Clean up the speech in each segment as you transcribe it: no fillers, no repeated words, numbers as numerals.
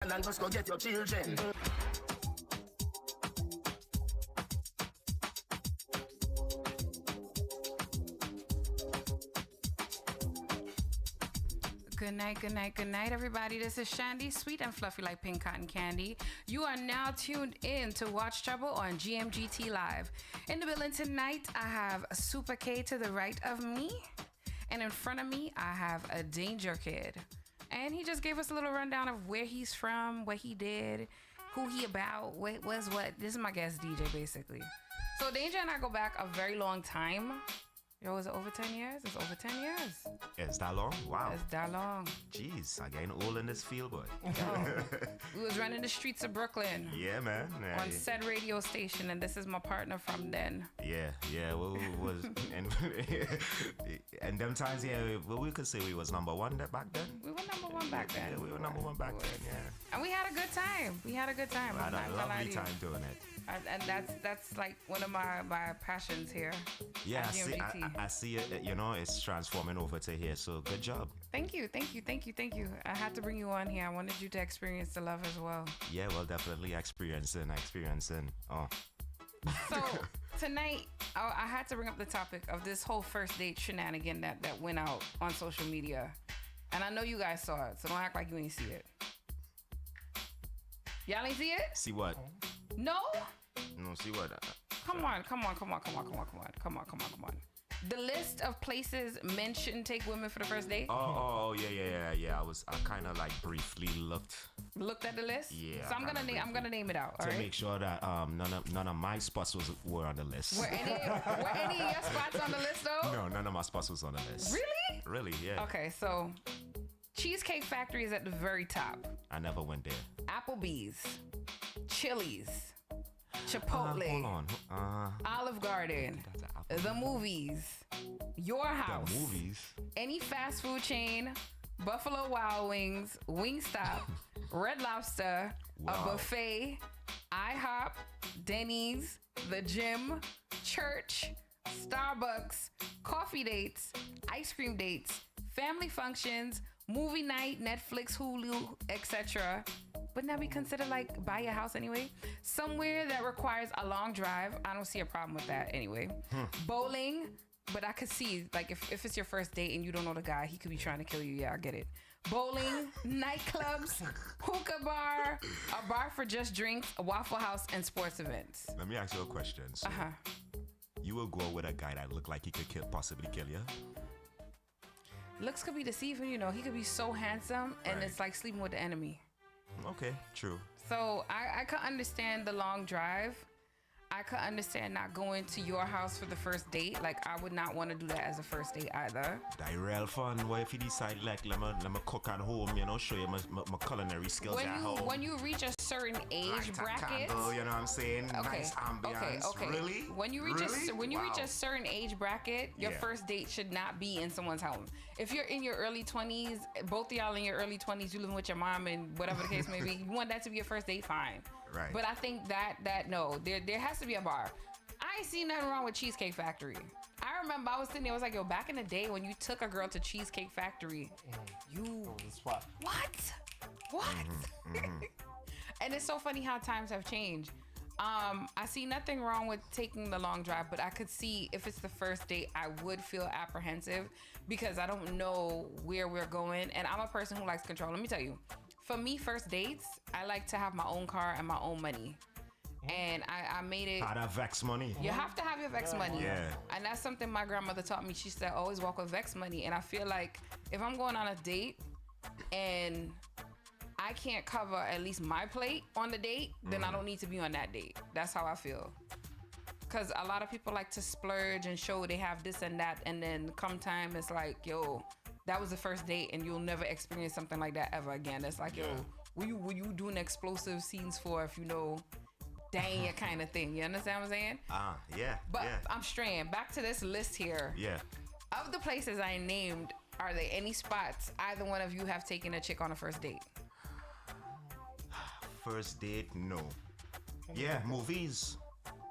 and just go get your children. Good night, everybody. This is Chandy, sweet and fluffy like pink cotton candy. You are now tuned in to Watch Trouble on GMGT Live. In the building tonight, I have Super K to the right of me, and in front of me, I have a Danger Kid. And he just gave us a little rundown of where he's from, what he did, who he about, what was what. This is my guest DJ, basically. So Danger and I go back a very long time. Yo, is it over 10 years? It's over 10 years. It's that long? Wow. It's that long. Jeez, I getting old in this field, boy. Yo, we was running the streets of Brooklyn. Yeah, man. On said radio station, and this is my partner from then. Yeah. Well, we was and them times, yeah, we could say we was number one back then. We were number one back then. Yeah, we were number one back then, yeah. And we had a good time. We had a a lovely time doing it. And that's like one of my passions here. Yeah, I see it, you know, it's transforming over to here, so good job. Thank you. I had to bring you on here. I wanted you to experience the love as well. Yeah, well, definitely experiencing. Oh. So, tonight, I had to bring up the topic of this whole first date shenanigan that went out on social media. And I know you guys saw it, so don't act like you ain't see it. Y'all ain't see it? See what? No? No, see what? Come on. The list of places men shouldn't take women for the first date? Oh, yeah. I kind of like briefly looked at the list. Yeah. So I'm gonna name it out. To right? make sure that none of my spots were on the list. Were any of your spots on the list though? No, none of my spots was on the list. Really? Really, yeah. Okay, so Cheesecake Factory is at the very top. I never went there. Applebee's, Chili's, Chipotle, hold on. Olive Garden, the movies, your house, the movies, any fast food chain, Buffalo Wild Wings, Wingstop, Red Lobster, a buffet, IHOP, Denny's, the gym, church, Starbucks, coffee dates, ice cream dates, family functions, movie night, Netflix, Hulu, etc. Wouldn't that be considered like buy your house anyway? Somewhere that requires a long drive. I don't see a problem with that anyway. Bowling, but I could see like if it's your first date and you don't know the guy, he could be trying to kill you. Yeah, I get it. Bowling, nightclubs, hookah bar, a bar for just drinks, a Waffle House, and sports events. Let me ask you a question. So you will go with a guy that looked like he could possibly kill you? Looks could be deceiving, you know. He could be so handsome and it's like sleeping with the enemy. Okay, true. So I could understand the long drive. I could understand not going to your house for the first date. Like, I would not want to do that as a first date either. That real fun. What if you decide, like, let me cook at home, you know, show you my culinary skills at home. When you reach a certain age bracket. Candle, you know what I'm saying? Nice ambiance. Okay. Really? When you reach a certain age bracket, your first date should not be in someone's home. If you're in your early 20s, both of y'all in your early 20s, you living with your mom and whatever the case may be, you want that to be your first date, fine. Right. But I think that no, there has to be a bar. I ain't seen nothing wrong with Cheesecake Factory. I remember I was sitting there, I was like, yo, back in the day when you took a girl to Cheesecake Factory, what? And it's so funny how times have changed. I see nothing wrong with taking the long drive, but I could see if it's the first date, I would feel apprehensive because I don't know where we're going. And I'm a person who likes control. Let me tell you, for me, first dates, I like to have my own car and my own money. And I made it. How that Vex money? You have to have your Vex money. Yeah. And that's something my grandmother taught me. She said, always walk with Vex money. And I feel like if I'm going on a date and I can't cover at least my plate on the date, then I don't need to be on that date. That's how I feel. Because a lot of people like to splurge and show they have this and that. And then come time, it's like, yo, that was the first date and you'll never experience something like that ever again. It's like, yo, what you doing explosive scenes for if you know dang your kind of thing? You understand what I'm saying? Yeah. But I'm straying. Back to this list here. Yeah. Of the places I named, are there any spots either one of you have taken a chick on a first date? First date, no. Yeah, movies.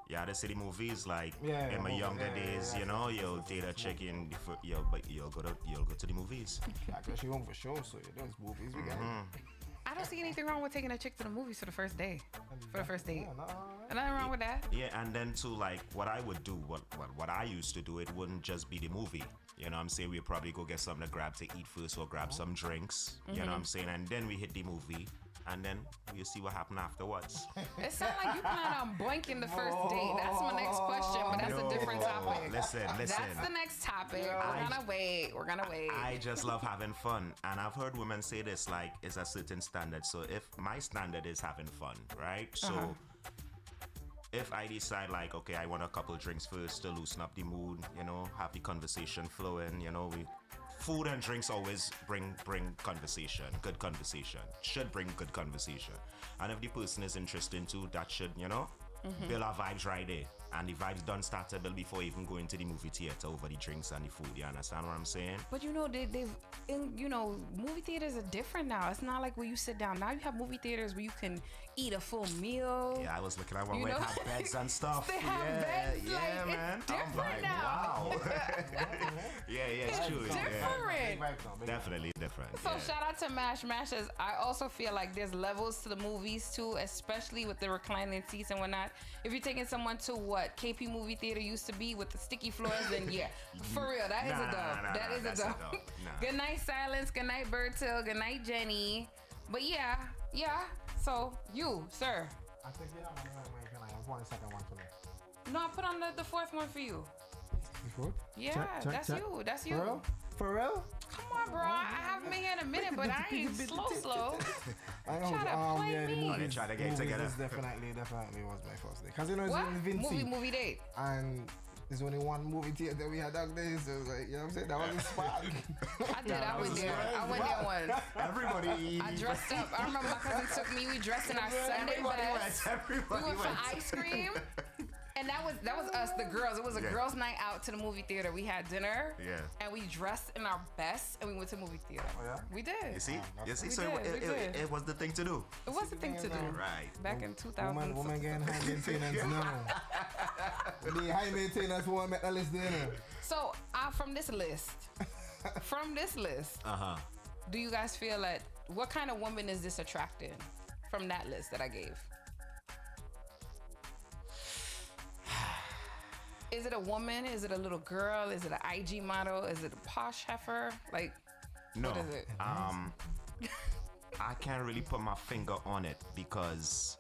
Yeah, the city movies, like in my younger days, you know, you'll date a chick and you'll go to the movies. I guess you home for sure, so those movies we got. I don't see anything wrong with taking a chick to the movies for the first day, for the first date. Nothing wrong with that. Yeah, and then too, like what I would do, what I used to do, it wouldn't just be the movie. You know what I'm saying? We'd probably go get something to grab to eat first or grab some drinks. You know what I'm saying? And then we hit the movie. And then we'll see what happened afterwards. It sounds like you plan on boinking the first date. That's my next question, but that's a different topic. Listen. That's the next topic. We're gonna wait. I just love having fun. And I've heard women say this, like, it's a certain standard. So if my standard is having fun, right? So if I decide, like, okay, I want a couple drinks first to loosen up the mood, you know, have the conversation flowing, you know, food and drinks always bring conversation, good conversation. Should bring good conversation. And if the person is interested too, that should, you know, build our vibes right there. And the vibes done start to build before even going to the movie theater over the drinks and the food. You understand what I'm saying? But you know, movie theaters are different now. It's not like where you sit down. Now you have movie theaters where you can eat a full meal. Yeah, I was looking at one where they have beds and stuff. They have beds. Yeah, like, man. It's different I'm like, now. wow. yeah, it's true. Different. Yeah. Definitely different. So shout out to Mash. Mashes. I also feel like there's levels to the movies too, especially with the reclining seats and whatnot. If you're taking someone to what KP movie theater used to be with the sticky floors, then yeah, for real, that is a dub. That is a dub. Good night, Silence. Good night, Bertil. Good night, Jenny. But yeah. So you, sir. I think I want a second one for me. No, I put on the fourth one for you. The fourth? Yeah, that's you. That's you. For real? For real? Come on, bro. I haven't been here in a minute, but I ain't slow. I know. Try to play me. They try to get together. This definitely was my first day. Because you know, it's What? only Vinci. Movie date. And there's only one movie theater we had that day, so it was like, you know what I'm saying? That was a spot. I did. I went there. I went there once. Everybody. I dressed up. I remember my cousin took me. We dressed in our Sunday best. Everybody We went for went. ice cream. And that was us, the girls. It was a girls' night out to the movie theater. We had dinner. Yeah. And we dressed in our best and we went to the movie theater. Oh, yeah? We did. You see? We So did. it was the thing to do. It was the thing to do. Right. Back in 2000. Woman getting high maintenance now. The high maintenance woman make the list dinner. So, from this list, do you guys feel that, what kind of woman is this attracting from that list that I gave? Is it a woman? Is it a little girl? Is it an IG model? Is it a posh heifer? Like, No. what is it? I can't really put my finger on it because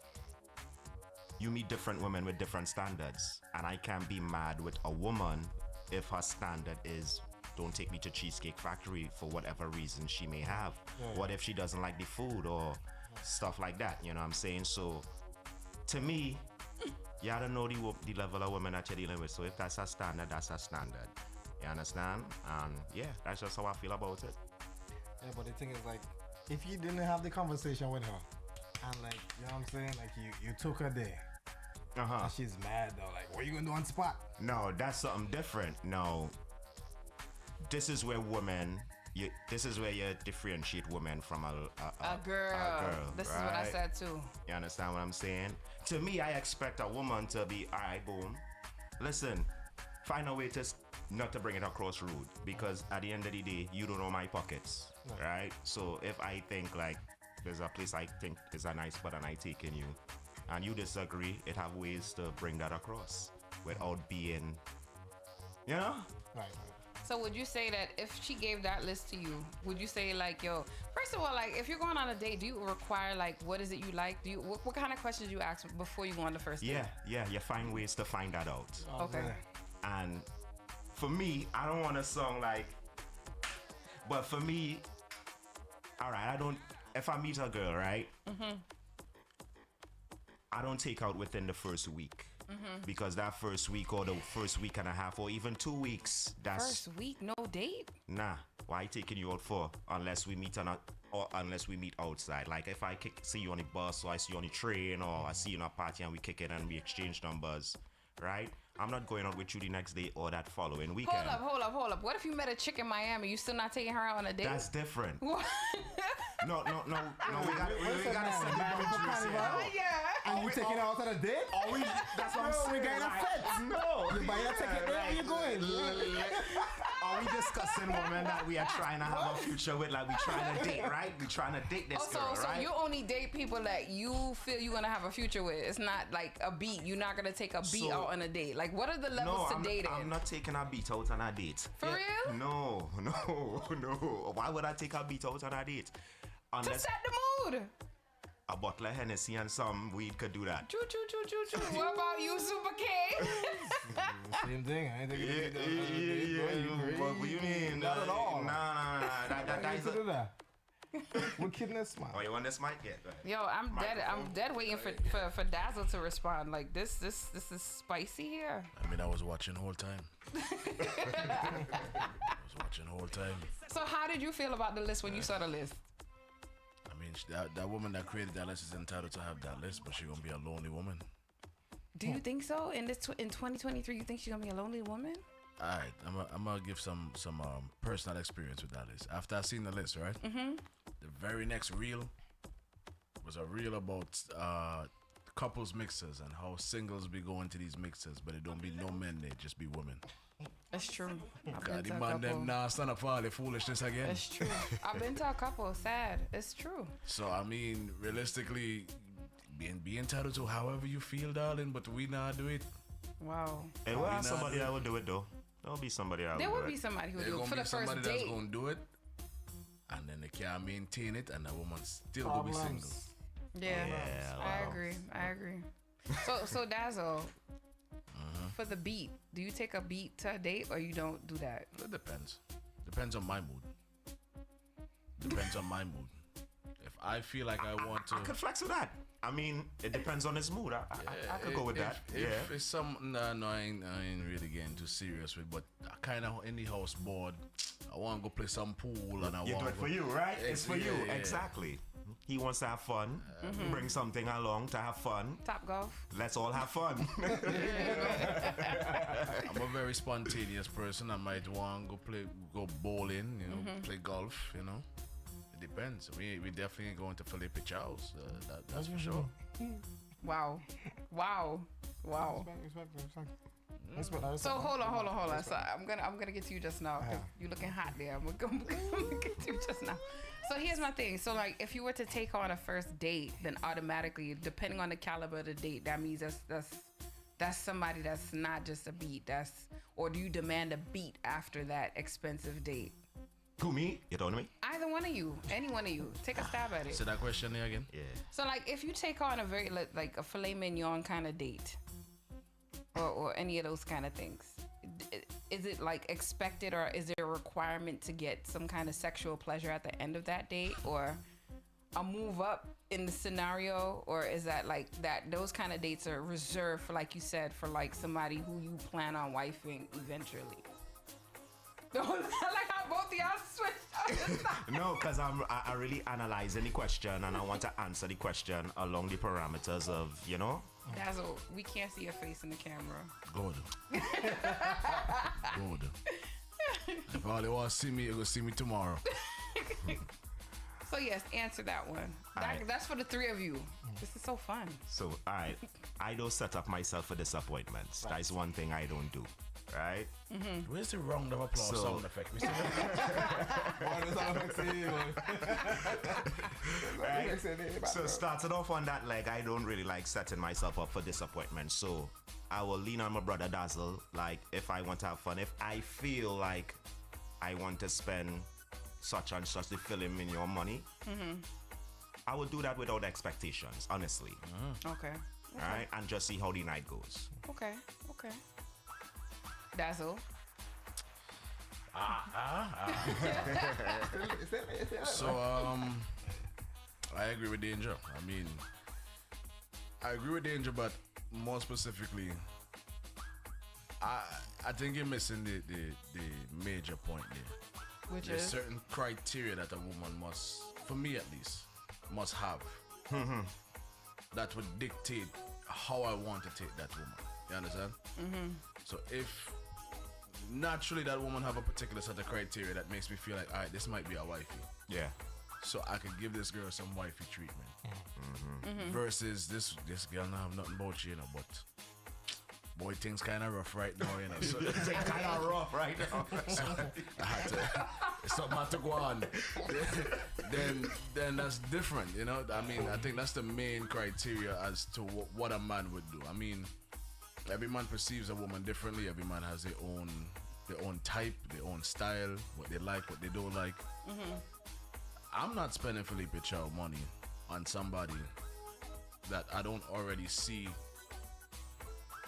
you meet different women with different standards. And I can't be mad with a woman if her standard is, don't take me to Cheesecake Factory for whatever reason she may have. Yeah. What if she doesn't like the food or stuff like that? You know what I'm saying? So to me, you gotta know the level of women that you're dealing with. So if that's a standard, that's a standard. You understand? And yeah, that's just how I feel about it. Yeah, but the thing is, like, if you didn't have the conversation with her, and like, you know what I'm saying? Like, you took her there. And she's mad though. Like, what are you gonna do on spot? No, that's something different. No. This is where this is where you differentiate women from a girl. This is what I said too. You understand what I'm saying? To me, I expect a woman to be, all right, boom. Listen, find a way to not to bring it across rude, because at the end of the day, you don't know my pockets, right? So if I think like there's a place I think is a nice spot and I taking you, and you disagree, it have ways to bring that across without being, you know? Right. So would you say that if she gave that list to you, would you say like, yo, first of all, like if you're going on a date, do you require like, what is it you like? Do you, what kind of questions you ask before you go on the first date? Yeah, you find ways to find that out. Okay. And for me, I don't want to sound like, but for me, all right, if I meet a girl, right? I don't take out within the first week. Because that first week or the first week and a half or even 2 weeks, that's first week, no date? Nah, why taking you out for unless we meet unless we meet outside. Like if I see you on the bus or I see you on the train or I see you in a party and we kick it and we exchange numbers, right? I'm not going out with you the next day or that following weekend. Hold up. What if you met a chick in Miami? You still not taking her out on a date? That's different. What? No. We gotta set the boundaries here. Yeah. And you taking her out on a date? That's what I'm saying. We getting a fence. No. You buy a ticket there, where you going? are we discussing women that we are trying to have a future with? Like we trying to date, right? We trying to date this girl, right? So you only date people that you feel you're gonna have a future with. It's not like a beat. You're not gonna take a beat out on a date. Like what are the levels to dating? I'm not taking a beat out on a date. For real? No. Why would I take a beat out on a date? To set the mood. A bottle of Hennessy and some weed could do that. Choo. What about you, Super K? Same thing. I ain't thinking What do you mean? Not at all. Nah. That is do that. Wickedness, man. Oh, you want this mic? Yeah, go ahead. Yo, I'm dead waiting for Dazzle to respond. Like this is spicy here. I mean, I was watching the whole time. So how did you feel about the list when you saw the list? I mean, that woman that created that list is entitled to have that list, but she's gonna be a lonely woman. Do you think so? In 2023, you think she's gonna be a lonely woman? All right, I'm gonna give some personal experience with that list. After I seen the list, right? Mm-hmm. The very next reel was a reel about couples mixers and how singles be going to these mixers, but it don't be no men, they just be women. That's true. God, the man them now stand up for all the foolishness again. That's true. I've been to a couple. Sad. It's true. So I mean, realistically, be entitled to however you feel, darling, but we not do it. Wow. Hey, we'll have somebody that will do it though. There'll be somebody that will do it. There will be somebody who will do it for the first date. That's gonna do it, and then they can't maintain it, and the woman still will be single. Yeah, I agree. So Dazzle, for the beat, do you take a beat to a date or you don't do that? It depends. Depends on my mood. If I feel like I want to, I could flex with that. I mean, it depends on his mood. I could go with that. If it's something that I ain't really getting too serious with, but I kind of in the house bored. I want to go play some pool and I want. You do it for you, right? It's for you, exactly. He wants to have fun. Bring something along to have fun. Top golf. Let's all have fun. I'm a very spontaneous person. I might want to go bowling, play golf, It depends. We definitely ain't going to Felipe Chow's. That's for sure. Wow. Respect. So hold on. So I'm gonna get to you just now. 'Cause you looking hot there. I'm gonna get to you just now. So here's my thing. So like, if you were to take on a first date, then automatically, depending on the caliber of the date, that means that's somebody that's not just a beat. Or do you demand a beat after that expensive date? Who, me? You talking to me? Either one of you, any one of you, take a stab at it. Say that question there again. Yeah. So like, if you take on a very like a filet mignon kind of date, or any of those kind of things, is it like expected, or is there a requirement to get some kind of sexual pleasure at the end of that date, or a move up in the scenario, or is that like that those kind of dates are reserved for, like you said, for like somebody who you plan on wifing eventually? I like how both of y'all switched up. No, because I really analyzing the question and I want to answer the question along the parameters of, Dazzle, we can't see your face in the camera. Good. If all you want to see me, you're going to see me tomorrow. So yes, answer that one. That's for the three of you. This is so fun. So, all right, I don't set up myself for disappointments. Right. That's one thing I don't do, right? Mm-hmm. Where's the round of applause sound effect? Right? So starting off on that leg, I don't really like setting myself up for disappointment. So I will lean on my brother Dazzle. Like, if I want to have fun, if I feel like I want to spend such and such to fill him in your money, I will do that without expectations, honestly. Okay. All right, and just see how the night goes. Okay. Dazzle. So I agree with Danger. I mean, I agree with Danger, but more specifically, I think you're missing the major point there. Which There's is certain criteria that a woman must, for me at least, must have. That would dictate how I want to take that woman. You understand? So if naturally that woman have a particular set of criteria that makes me feel like, all right, this might be a wifey. Yeah. So I could give this girl some wifey treatment. Versus this girl not have nothing about you, but boy, things kind of rough right now, you know. So It's kind of rough right now. so I had to, something had to go on. then that's different, you know. I mean, I think that's the main criteria as to what a man would do. I mean, every man perceives a woman differently. Every man has their own type, their own style, what they like, what they don't like. I'm not spending Felipe Chow money on somebody that I don't already see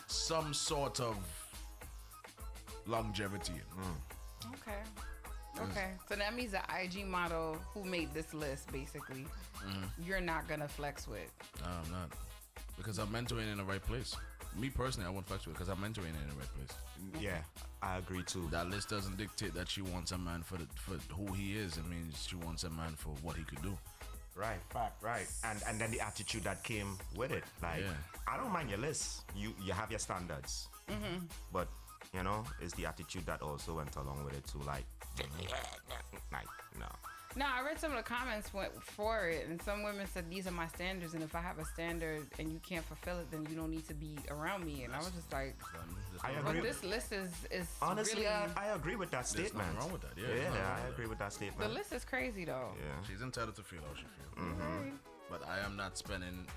some sort of longevity in. Okay. So that means the IG model who made this list, basically, you're not gonna flex with. No, I'm not. Because I'm mentoring in the right place. Me personally, I won't flex with because I'm mentoring in the right place. Yeah, I agree too. That list doesn't dictate that she wants a man for who he is. It means she wants a man for what he could do. Right, right. And then the attitude that came with it. Like, I don't mind your list. You have your standards. But, you know, it's the attitude that also went along with it too. Like, no. No, I read some of the comments went for it, and some women said these are my standards, and if I have a standard and you can't fulfill it, then you don't need to be around me. And I was just like, I agree. but this list is honestly, really, I agree with that statement. There's nothing wrong with that. Yeah, I agree with that statement. the list is crazy though. Yeah. She's entitled to feel how she feels. But I am not spending.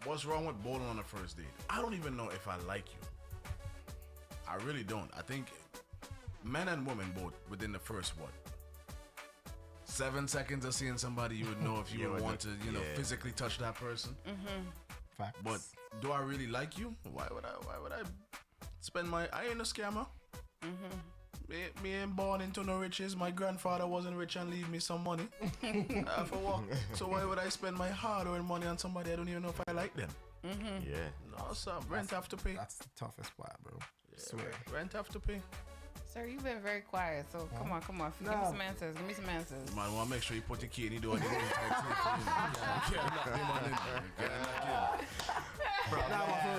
What's wrong with bowling on the first date? I don't even know if I like you. I really don't. I think men and women both within the first 7 seconds of seeing somebody, you would know if you would want to, physically touch that person. Facts. But do I really like you? Why would I spend my? I ain't a scammer. Me ain't born into no riches. My grandfather wasn't rich and leave me some money for work. So why would I spend my hard-earned money on somebody I don't even know if I like them? Yeah. No, sir. Rent have to pay. That's the toughest part, bro. Swear. Rent have to pay. Sir, you've been very quiet, so come on. Give me some answers. Man, want to make sure you put the key in the door. You can't knock him on in.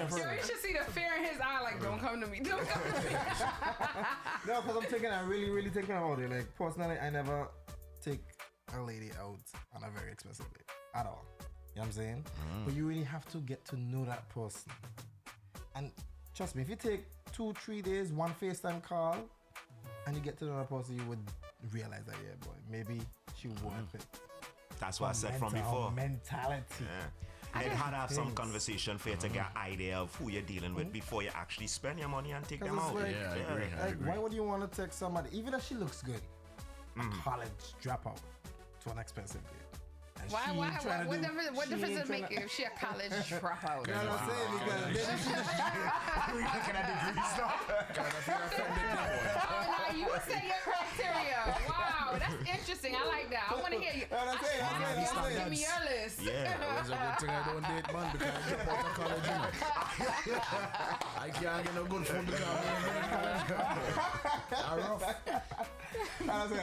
Sir, you should see the fear in his eye, like, don't come to me. Don't come to me. No, because I'm really thinking about it. Like, personally, I never take a lady out on a very expensive date at all. You know what I'm saying? But you really have to get to know that person. And trust me, if you take 2-3 days, one FaceTime call, and you get to know that person, you would realize that, yeah, boy, maybe she worth it. That's what I said from before. Mentality. Yeah. It had to have some conversation for you to get an idea of who you're dealing with before you actually spend your money and take them out. Like, I agree. Why would you want to text somebody, even if she looks good, a college dropout, to an expensive date? And Why? What difference does it make if she a college dropout? You know what I'm saying? Because We're looking at degrees now. Oh, now you say your criteria. Wow, that's interesting. I like that. I want to hear you. Y'all give me your list. Yeah. It's a good thing I don't date man because I drop out of college, you know. I can't get no good food because I'm rough. That's it.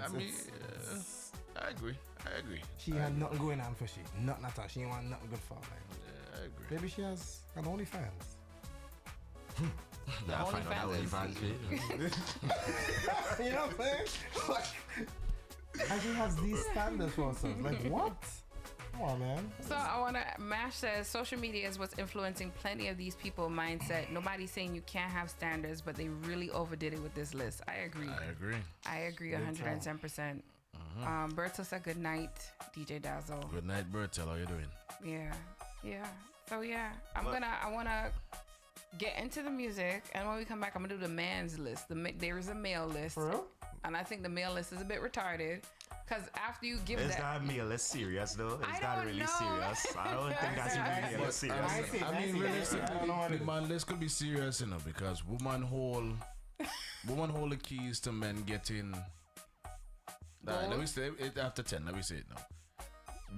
I mean, I agree. She had nothing going on for she. Nothing at all. She ain't want nothing good for her. Like, I agree. maybe she has an OnlyFans. Yeah, I find out OnlyFans. You know what I'm saying? And she has these standards for herself. Like, what? Come on, man. So I want to, Mash says, social media is what's influencing plenty of these people mindset. Nobody's saying you can't have standards, but they really overdid it with this list. I agree. I agree 110%. Berto said good night, DJ Dazzle. Good night, Bertel. How you doing? Yeah. So yeah, I want to get into the music, and when we come back, I'm gonna do the man's list. There is a male list. For real? And I think the male list is a bit retarded. Because after you give Is that meal is serious though? Is that really serious? I don't think that's really serious. I mean, realistically, man, this could be serious, you know, because woman hold the keys to men getting. Let me say it after 10. Let me say it now.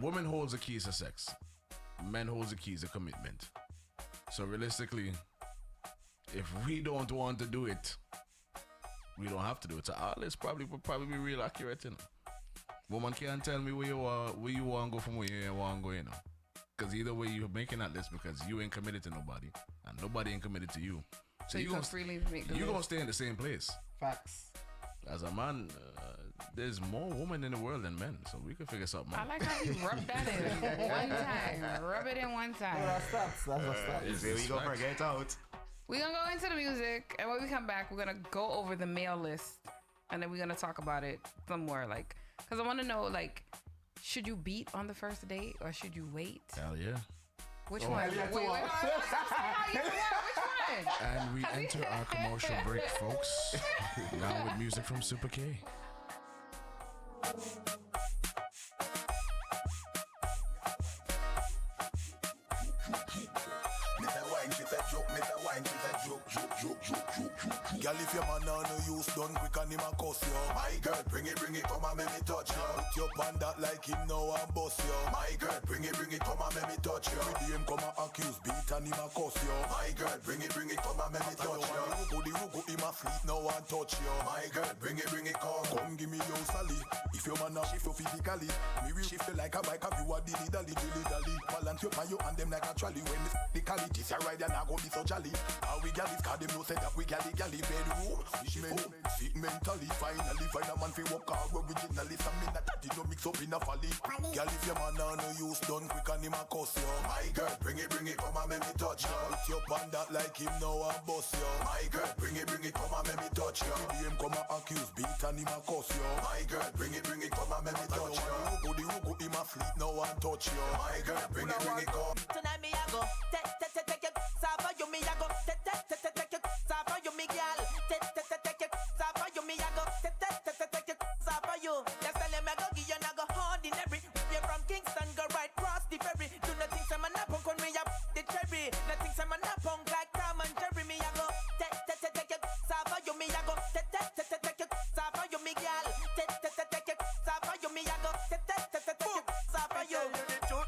Woman holds the keys to sex. Men holds the keys to commitment. So realistically, if we don't want to do it, we don't have to do it. So our list would probably be real accurate, you know. Woman can't tell me where you want to go from where you want to go, you know. Because either way, you're making that list because you ain't committed to nobody, and nobody ain't committed to you. So you can freely make the You're list. going to stay in the same place. Facts. As a man, there's more women in the world than men, so we can figure something I out. like how you rub that in one time. Rub it in one time. That's stats. That's what stats. Here we go, forget out. We're going to go into the music, and when we come back, we're going to go over the male list, and then we're going to talk about it somewhere, like, because I want to know, like, should you beat on the first date, or should you wait? Hell yeah. Which Oh. one? Hell yeah, Wait, to wait, what? wait, which one? And we enter our commercial break, folks. Now with music from Super K. Girl, if your man on no use, done quick and him a cuss you. My girl, bring it, come and make me touch you. Put your pan that like him now and bust you. My girl, bring it, come and make me touch you. With him come and accuse, beat and him a cuss you. My girl, bring it, come and make me touch you. The rugo him a sleep now and touch you. My girl, bring it, come give me your sally. If your man a shift you physically, me will shift you like a bike. Have you a dilly dally. Balance your pan you and them like a trolley. When the quality is right, you're not gonna be so jolly. How we gal is cause them no say that we gally bedroom. Fit mentally, finally find a man fi work hard originally. Some me not that no mix up in a folly. Girl, if your man on no use, done quick and him a cuss you. My girl, bring it, come and make me touch you. Put your pan that like him now and bust you. My girl, bring it, come and make me touch you. With him come and accuse, beat and him a cuss you. My girl, bring it, come and make me touch you. The rugo him a sleep now and touch you. My girl, bring it, come. Tonight me a go take it Sava you me a go take it Sava you me girl take it Sava you me a go take it Sava you. Just tell him I go give you na go ordinary. We from Kingston go right cross the ferry. Do nothing say man a punk on me up the cherry. Nothing say man a punk like Tom and Jerry. Me a go take it Sava you me a go take it Sava you me girl take it Sava you me a go take it Sava you.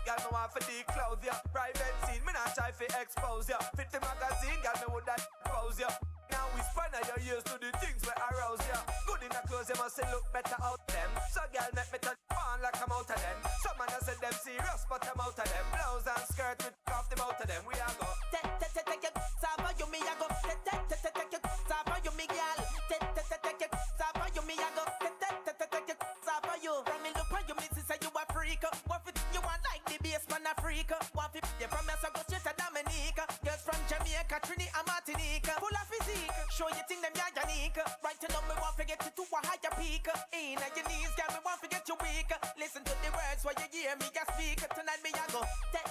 Girl, me want for declose ya. Private scene, me not try for expose ya. Fit the magazine, girl, me would that pose ya. Now we spend your years to the things we arouse ya. Good in the clothes, you must say look better out them. So girl, make me turn on like I'm out of them. Some man I said them serious, but I'm out of them. Blouse and skirt with off them out of them. We are go. Take it, Sava you me a go. Take it, Sava you me girl. Take it, Sava you me a go. Take it, Sava you. From me look on you, me say you a freak. What if you want like the bass man a freak? What if you from us go straight to Dominica? Girls from Jamaica, Trinidad and Martinique. Full of physique, show you think them you're unique. Right to know me want to get you to a higher peak. In your knees, girl, me want to get you weak. Listen to the words while you hear me just speak. Tonight me a go. Take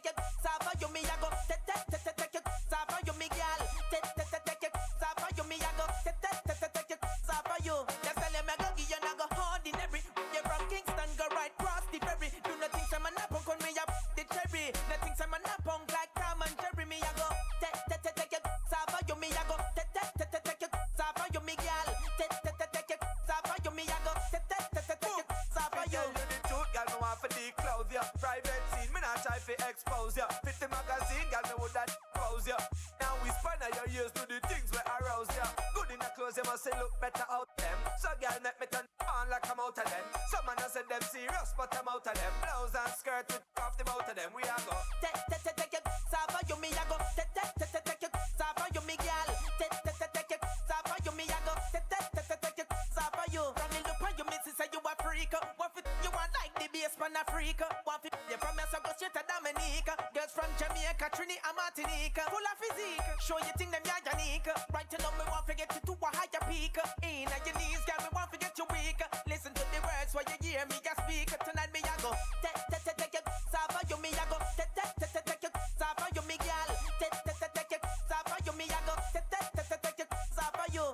it, Sava you me a go. Take it, Sava you me girl. Take it, Sava you me a go. Take it, Sava you. Just tell him I go give you na go ordinary. You from Kingston go right cross the ferry. Do nothing say man a punk on me up the cherry. Nothing say man a punk like Tom and Jerry. Me a go. Take it, Sava you me a go. Take it, Sava you me girl. Take it, Sava you me a go. Take it, Sava you. Tell you the truth, girl, me want for declose ya. Private scene, me not try for expose ya. Fit the magazine, girl, me would that pose ya. Now we spend your years to the things we arouse ya. Good in the clothes, you must say look better out them. So girl, make me turn on like I'm out of them. Some man I said them serious, but I'm out of them. Blouse and skirt with off them out of them. We are go. Take it, Sava you me a go. Take it, Sava you me girl. Take it, Sava you me a go. Take it, Sava you. From me look on you, me say you a freak. What if you want like the bass man a freak? What if you from us go straight to Dominica? Girls from Jamaica, Trinidad and Martinique. Full of physique, show you think them you're unique. Right to know me want to get you to a higher peak. In your knees, girl, me want to get you weak. Listen to the words while you hear me just speak. Tonight me a go. Take it, Sava you me a go. Take it, Sava you me girl. Take it, Sava you me a go. Take it, Sava you.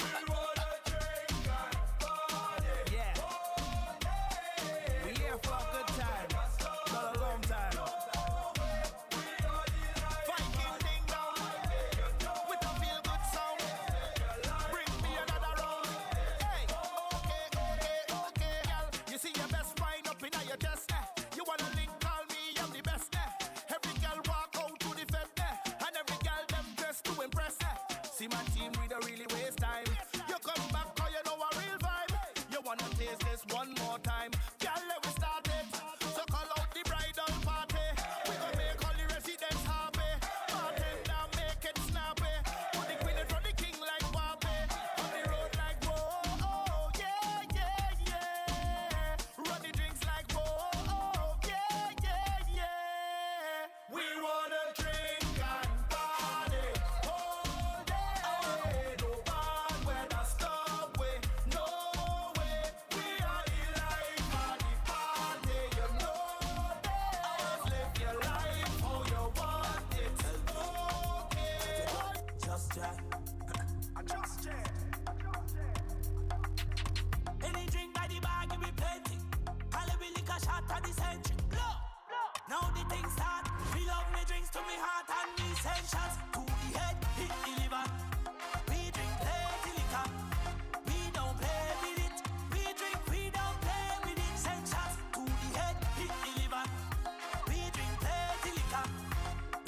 Real see my team, we don't really waste time. You come back, cause you know a real vibe. You wanna taste this one more time. Girl, let me start it. So call out the bridal party. We gon' make all the residents happy. Bartender, make it snappy. Put the queen in front of the king like Barbie. On the road like whoa, oh, yeah, yeah, yeah. Run the drinks like whoa, oh, yeah, yeah, yeah. We wanna drink and party all day. No bad weather stop we, no way. We are the life of the party, you know this. Live your life how you want it. Okay. Just try. Any drink by the bag, give me plenty. Calibre liquor shot at the century. Blow. Now the thing start. We love me drinks to me heart and me essentials. To the head, hit the liver. We drink plenty liquor. We don't play with it. We drink, we don't play with it. Essentials. To the head, hit the liver. We drink plenty liquor.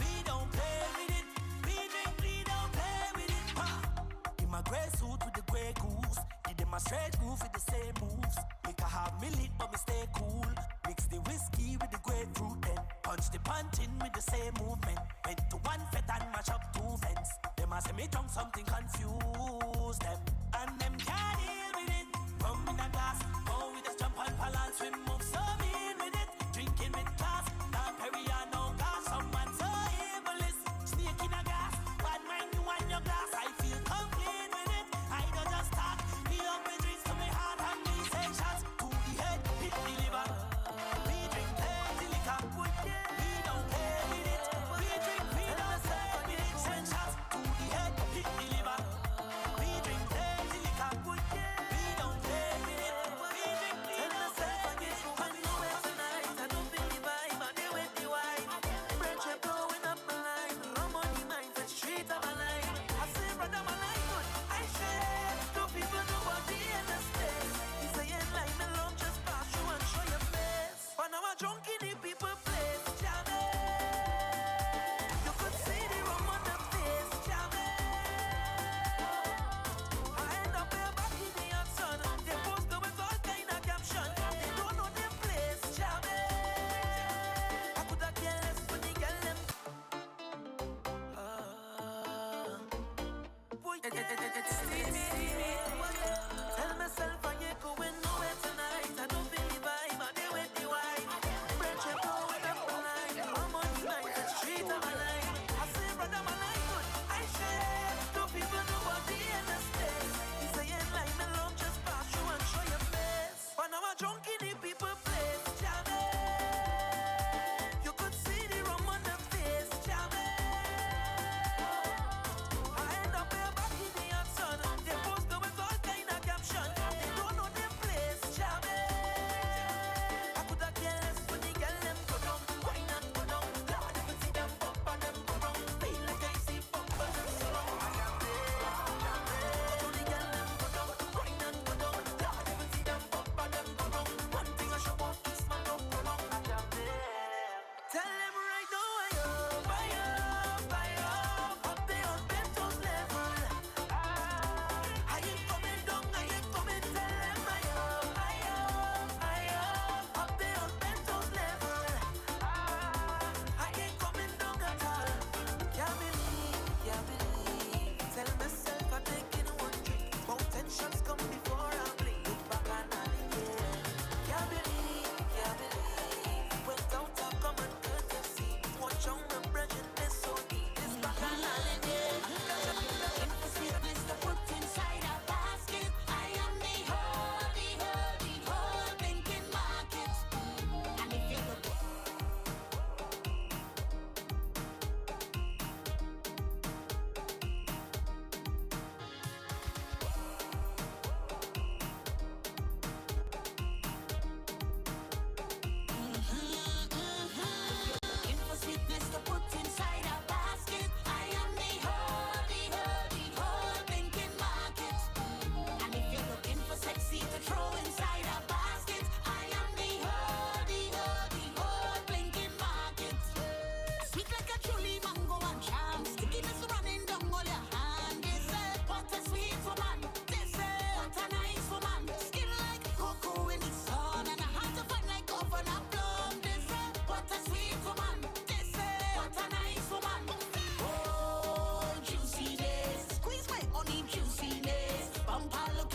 We don't play with it. We drink, we don't play with it. In my grey suit with the grey goose. Give them a straight groove with the same moves. We can have me lit but me stay cool. Mix the whiskey with the grapefruit then punch the punch in with the same movement. Went to one fet and mash up two vents. Them a say me drunk something confuse them. And them can't deal with it. Rum in a glass, go with the jump and balance. We move so mean with it. Drinking with class, not Perry or no gas. Someone so evil is snake in a glass. Bad mind you and your glass. I feel complete with it. I don't just talk. Me up with drinks to me heart and me say shots. To the head, hit the liver. We drink plenty liquor. We don't play with it. We drink, we don't play with it. Send shots to the head, hit the liver. We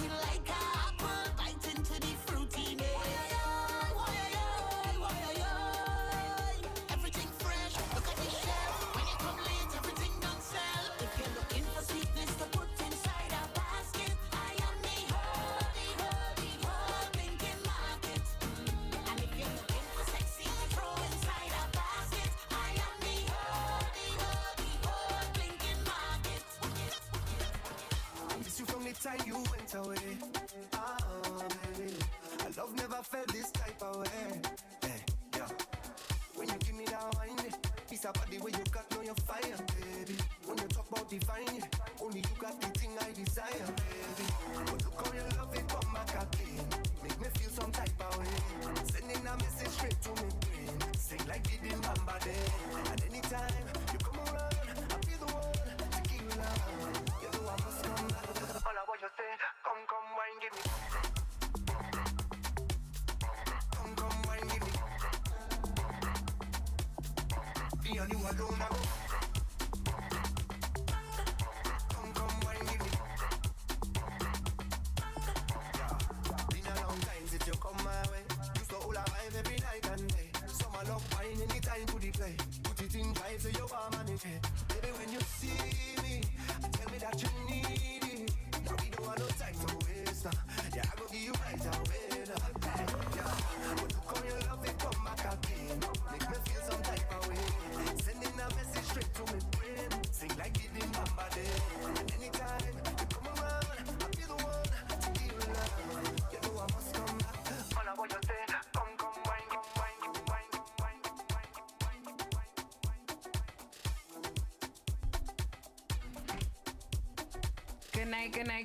sweet like apple, bite into the fruitiness. Everything fresh, look at the shelf. When you come late, everything done sell. If you're looking for sweetness to put inside a basket, I am the whole blinking market. And if you're looking for sexy to throw inside a basket, I am the whole blinking market. I miss you from the time you went away. Baby, I love never felt this type of way. Hey, yeah. When you give me that wine, it's about the way you got know your fire, baby. When you talk about divine, only you got the thing I desire, baby. But look how you love it, come back again. Make me feel some type of way. Sending a message straight to me brain. Sing like the Bamba Day. And anytime you come around, I'll be the one to give you love. You know I must come back. All I want you say, come, wine, give me. Come, wine, give me. Me and you alone, I go. Come, wine, give me. Yeah. Been a long time since you come my way. Used to hold a vibe every night and day. Summer love wine anytime to the play. Put it in drive so you warm and it. Baby, when you see me, tell me that you need it. Now we don't want no time to waste. Yeah, I go give you right away. Yeah, but look how you love it, come back again. Make me feel some type of way. Sending a message straight to me brain. Sing like it in Bamba Day. And anytime you come around, I'll be the one to give you love. You know I must come back. All I want you say, come, wine, come, wine, come, wine, come, wine, come, wine, come, wine, come, wine, come, wine.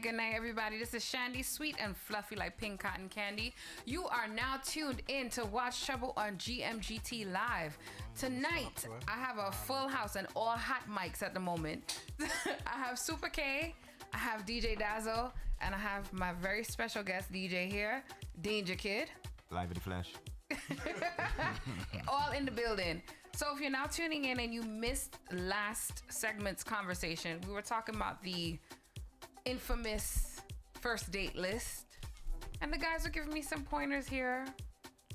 Good night, everybody. This is Chandy, sweet and fluffy like pink cotton candy. You are now tuned in to Watch Trouble on GMGT Live. Tonight, I have a full house and all hot mics at the moment. I have Super K, I have DJ Dazzle, and I have my very special guest DJ here, Danger Kid. Live in the flesh. All in the building. So if you're now tuning in and you missed last segment's conversation, we were talking about the infamous first date list. And the guys are giving me some pointers here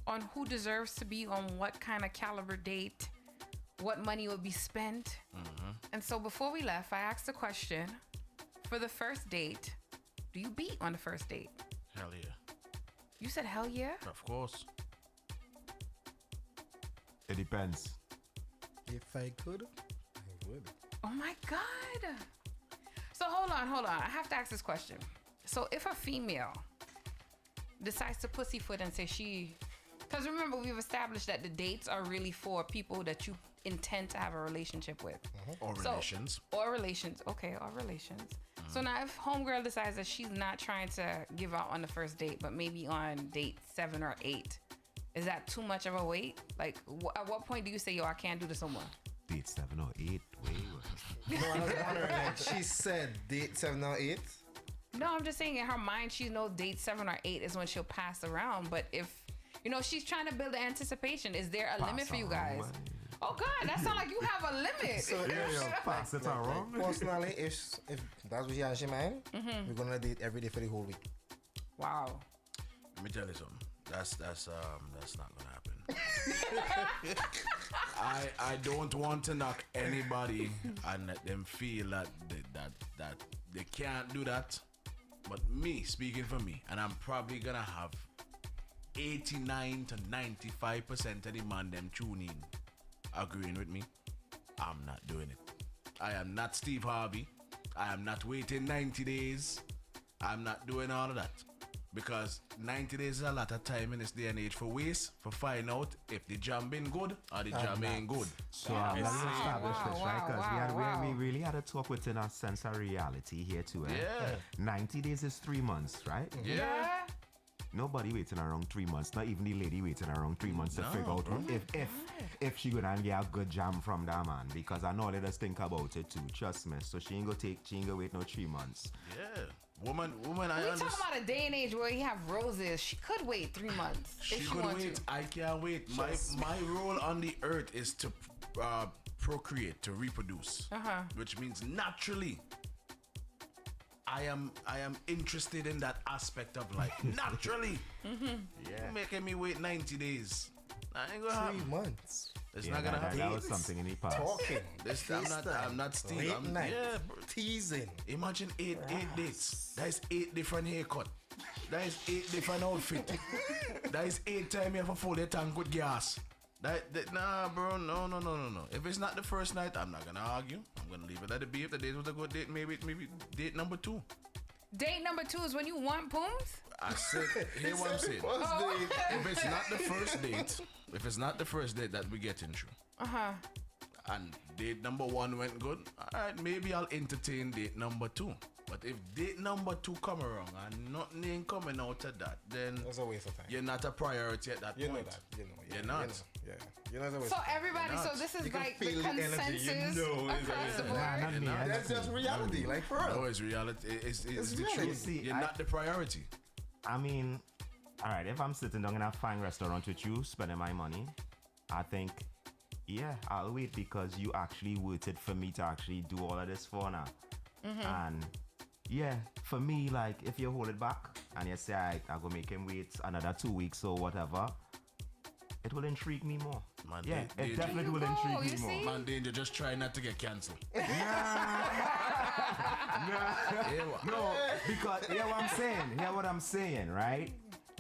on who deserves to be on what kind of caliber date, what money would be spent. And so before we left, I asked the question, for the first date, do you beat on the first date? Hell yeah. You said hell yeah? Of course. It depends. If I could, I would. Oh my God. So hold on. I have to ask this question. So if a female decides to pussyfoot and say because remember, we've established that the dates are really for people that you intend to have a relationship with. Or relations. Or relations. Okay, or relations. So now if homegirl decides that she's not trying to give out on the first date, but maybe on date 7 or 8, is that too much of a wait? Like, at what point do you say, yo, I can't do this no more? Date 7 or 8? Wait. No, I was wondering, like, she said date 7 or 8. No, I'm just saying in her mind, she knows date 7 or 8 is when she'll pass around. But if, she's trying to build the anticipation, is there a limit for you guys? Oh God, that sounds like you have a limit. So pass it around. Personally, if that's what she has in mind, we're gonna date every day for the whole week. Wow. Let me tell you something. That's not gonna happen. I don't want to knock anybody and let them feel that they can't do that. But me, speaking for me, and I'm probably gonna have 89 to 95% of the man them tune in agreeing with me. I'm not doing it. I am not Steve Harvey. I am not waiting 90 days. I'm not doing all of that. Because 90 days is a lot of time in this day and age for waste, for find out if the jam been good or the jam ain't good. So let me establish this, right? Because we really had to talk within our sense of reality here too. Eh? Yeah. 90 days is 3 months, right? Yeah. Nobody waiting around 3 months. Not even the lady waiting around 3 months to figure out if she gonna get a good jam from that man. Because I know let us think about it too. Trust me. So she ain't gonna wait no 3 months. Yeah. Woman, I We understand. talking about a day and age where you have roses. She could wait 3 months She if she could wants wait. to. I can't wait. My role on the earth is to procreate, to reproduce. Which means naturally, I am interested in that aspect of life. Naturally. Yeah. Making me wait 90 days. I ain't gonna 3 happen. months. It's Yeah, not gonna happen. that was something in the past. Talking. I'm not stealing. Late night. Yeah, bro. Teasing. Imagine eight dates. That is 8 different haircut. That is 8 different outfit. That is 8 times you have a full tank with gas. Nah, bro, no. If it's not the first night, I'm not gonna argue. I'm gonna leave it at it be. If the date was a good date, maybe date number 2. Date number 2 is when you want pooms? I said, hear what I'm saying. If it's not the first date that we get into, and date number 1 went good, alright, maybe I'll entertain date number 2. But if date number 2 come around and nothing ain't coming out of that, then That's a waste of time. you're not a priority at that You know point. that. You know. You're not. Yeah. You know that's a waste So of time. everybody, so this is You can like the feel the energy, consensus you know it's across the a- board. Not me. That's just reality. Like, for No, real. it's reality. It's the reality. truth. See, You're not the priority. I mean, all right, if I'm sitting down in a fine restaurant with you, spending my money, I think, yeah, I'll wait because you actually waited for me to actually do all of this for now. And yeah, for me, like, if you hold it back and you say, I'll go make him wait another 2 weeks or whatever, it will intrigue me more. Man, Yeah, they- it definitely you will go, intrigue you me see? more. Man, danger, just try not to get cancelled. No, because hear what I'm saying, right?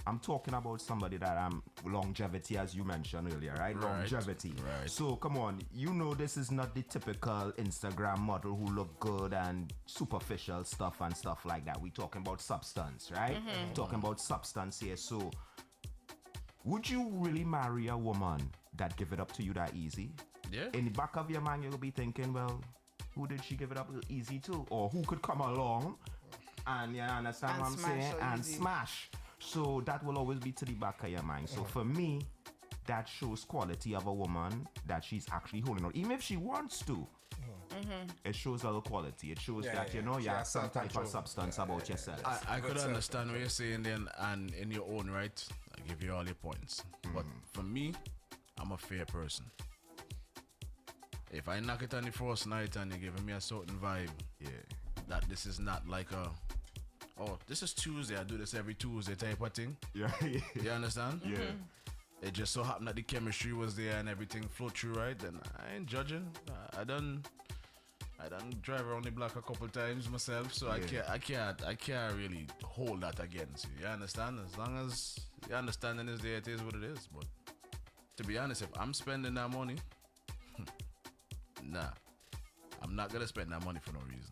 I'm talking about somebody that longevity, as you mentioned earlier, right? Longevity. Right. So come on, you know this is not the typical Instagram model who look good and superficial stuff and stuff like that. We talking about substance, right? Talking about substance here. So would you really marry a woman that give it up to you that easy? Yeah. In the back of your mind, you'll be thinking, well, who did she give it up easy to? Or who could come along and, you understand And what I'm smash saying? so And easy. smash. So that will always be to the back of your mind. So for me, that shows quality of a woman that she's actually holding on. Even if she wants to, it shows a little quality. It shows that, you know, you She have has some type self-control. of substance about yourself. I could understand what you're saying then, and in your own right, I give you all your points. But for me, I'm a fair person. If I knock it on the first night and you're giving me a certain vibe, that this is not like this is Tuesday, I do this every Tuesday type of thing. Yeah. You understand? Yeah. It just so happened that the chemistry was there and everything flowed through right, then I ain't judging. I done drive around the block a couple times myself, so I can't really hold that against you. You understand? As long as your understanding is there, it is what it is. But to be honest, if I'm spending that money, nah, I'm not gonna spend that money for no reason.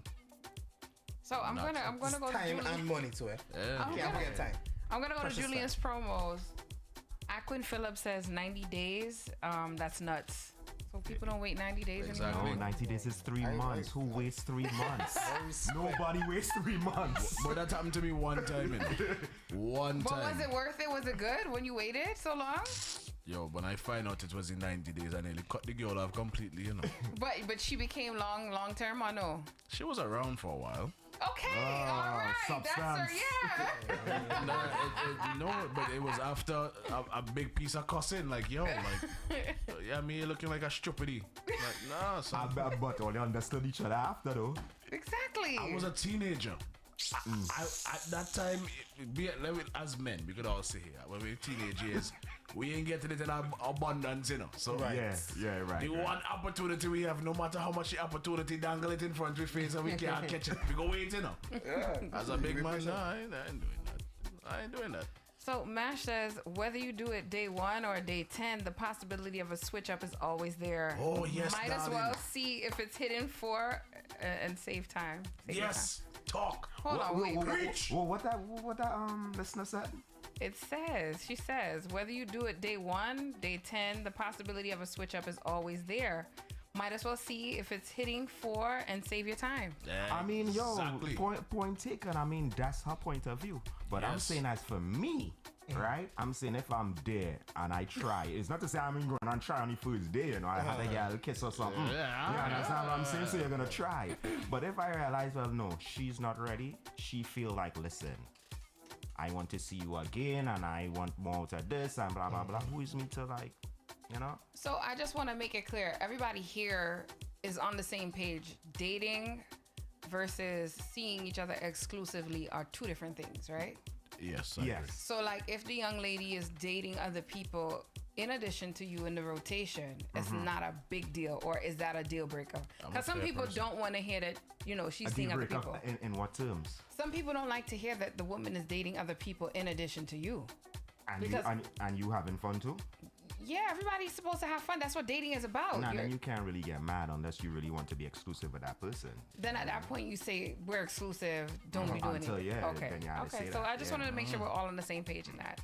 So I'm gonna go to Time Julian. and money to it. Yeah. Can't forget time. I'm gonna go Precious to Julianspromos. Aquin Phillips says 90 days. That's nuts. So people don't wait 90 days Exactly. No, anymore. 90 days is 3 months. Who waits 3 months? Nobody waits 3 months. But that happened to me one time. One But time. was it worth it? Was it good when you waited so long? Yo, when I find out it was in 90 days, I nearly cut the girl off completely, you know. But she became long term or no? She was around for a while. Okay, all right. That's her, substance. yeah. No, but it was after a big piece of cussing. Like, yo, like, yeah, me looking like a stupidity. Like, nah, son. But only understood each other after though. Exactly. I was a teenager. At that time, as men, we could all say here, when we're teenage years, we ain't getting it in abundance, you know. So, Yeah, right. the one opportunity we have, no matter how much the opportunity dangle it in front of our face and we can't catch it, we go wait, you know. As a big man, nah, I ain't doing that. I ain't doing that. So Mash says whether you do it day 1 or day 10, the possibility of a switch up is always there. Oh, yes, Might as darling. well see if it's hidden for and save time. Save your Yes, talk. time. Hold on, wait. Preach. What that listener said? It says, she says, whether you do it day 1, day 10, the possibility of a switch up is always there. Might as well see if it's hitting for and save your time. I mean, yo, Exactly. point taken. I mean, that's her point of view. But I'm Yes. saying as for me, right? I'm saying if I'm there and I try, it's not to say I'm going and try on the first day, you know, I had a girl kiss or something. Yeah. You understand what I'm saying? So you're gonna try. But if I realize, well, no, she's not ready, she feel like, listen, I want to see you again and I want more out of this and blah blah blah. Who is me to like, you know? So I just want to make it clear, everybody here is on the same page. Dating versus seeing each other exclusively are two different things, right? Yes. I agree. So, like, if the young lady is dating other people in addition to you in the rotation, it's not a big deal, or is that a deal breaker? Because some people don't want to hear that, you know, she's seeing other people. In what terms? Some people don't like to hear that the woman is dating other people in addition to you. And you having fun too? Yeah, everybody's supposed to have fun. That's what dating is about. Nah, then you can't really get mad unless you really want to be exclusive with that person. Then at that point, you say, we're exclusive, don't be doing Until, it. yeah, Okay, then you have to say so that. I just wanted to make sure we're all on the same page in that.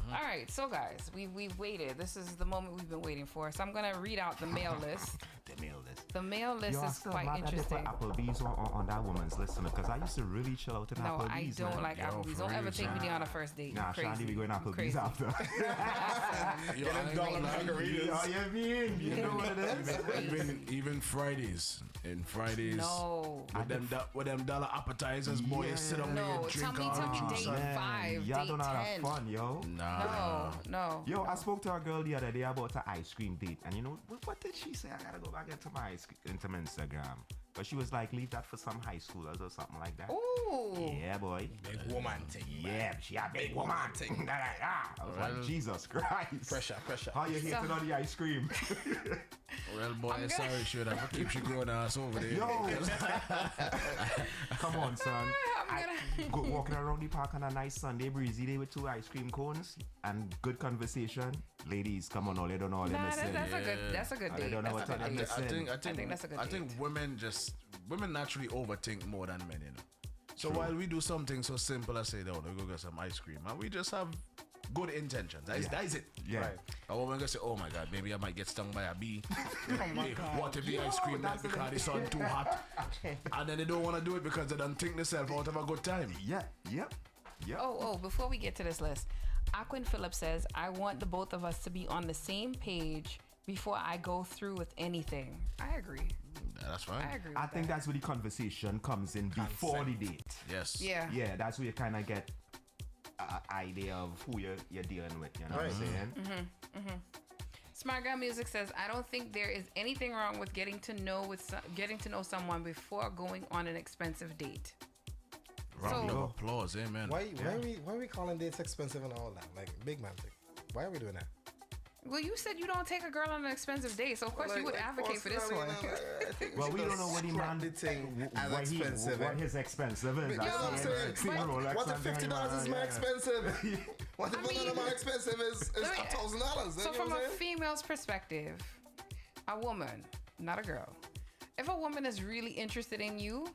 All right, so guys, we've waited. This is the moment we've been waiting for. So I'm going to read out the mail list. The mail list. The mail list is quite interesting. Applebee's on that woman's list, because I used to really chill out in No, Applebee's. I don't man. like Applebee's. Don't ever take me there on a first date. Nah, Crazy. Chandy, we going Applebee's Crazy. after. Yo, I ain't gonna lie. Oh, you mean? You know what it is? Even Fridays. In Fridays. No. With them dollar appetizers, boy, you sit on there No, and tell drink me all the date juice. 5, Y'all date don't have 10. fun, yo. No. Yo, I spoke to a girl the other day about an ice cream date, and you know what did she say? I gotta go back into my Instagram, but she was like, leave that for some high schoolers or something like that. Ooh. Yeah, boy. Big woman thing. Yeah, she a big woman thing. I was like, Jesus Christ. Pressure. How you hating on the ice cream? Well, boy, sorry, should I keep you going ass over there? Yo, come on, son. Go walking around the park on a nice Sunday breezy day with 2 ice cream cones and good conversation. Ladies, come on, all you don't know all Nah, missing. that's a good They date. don't know That's what a good to date. miss. I think that's a good I think women naturally overthink more than men, you know. So while we do something so simple as say, "Oh, we go get some ice cream," and we just have good intentions. That is it. Yeah. Right. A woman gonna say, "Oh my God, maybe I might get stung by a bee." Hey, what if the ice cream not because the sun too hot? And then they don't want to do it because they don't think themselves out of a good time. Yep. Oh, before we get to this list, Aquin Phillips says, I want the both of us to be on the same page before I go through with anything. I agree. That's fine. I agree with I that. think that's where the conversation comes in before the date. Yes. Yeah. Yeah, that's where you kind of get an idea of who you're dealing with. You know what I'm saying? Smart Girl Music says, I don't think there is anything wrong with getting to know someone before going on an expensive date. Round of applause, amen. Why are we calling dates expensive and all that? Like big man thing. Why are we doing that? Well, you said you don't take a girl on an expensive date, so of course you would advocate for this one. Well, we don't know what the man thing as expensive. what his expensive is. You know what I'm saying? What if $50 is more expensive? What if none of my expensive is $1,000? So from a female's perspective, a woman, not a girl, if a woman is really interested in you,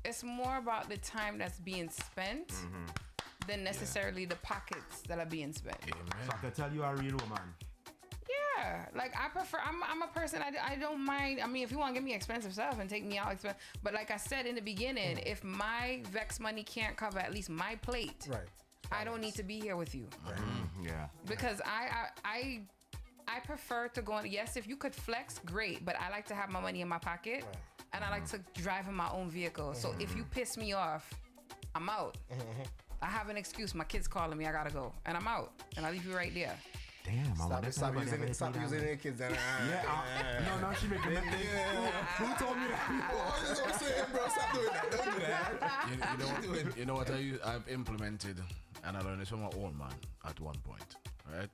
it's more about the time that's being spent than necessarily the pockets that are being spent. So I can tell you a real woman. Yeah, like I prefer. I'm a person. I don't mind. I mean, if you want to give me expensive stuff and take me out, but like I said in the beginning, if my Vex money can't cover at least my plate, Right. I don't need to be here with you. Yeah. Because I prefer to go on. Yes, if you could flex, great. But I like to have my money in my pocket, and I like to drive in my own vehicle. So if you piss me off, I'm out. I have an excuse. My kid's calling me. I gotta go, and I'm out, and I leave you right there. Damn, Stop using your kids. No, she making me. Who told me that? Oh, that's what I'm saying, bro. Stop doing that. Don't do that. You know what I've implemented, and I learned this from my own man at one point, right?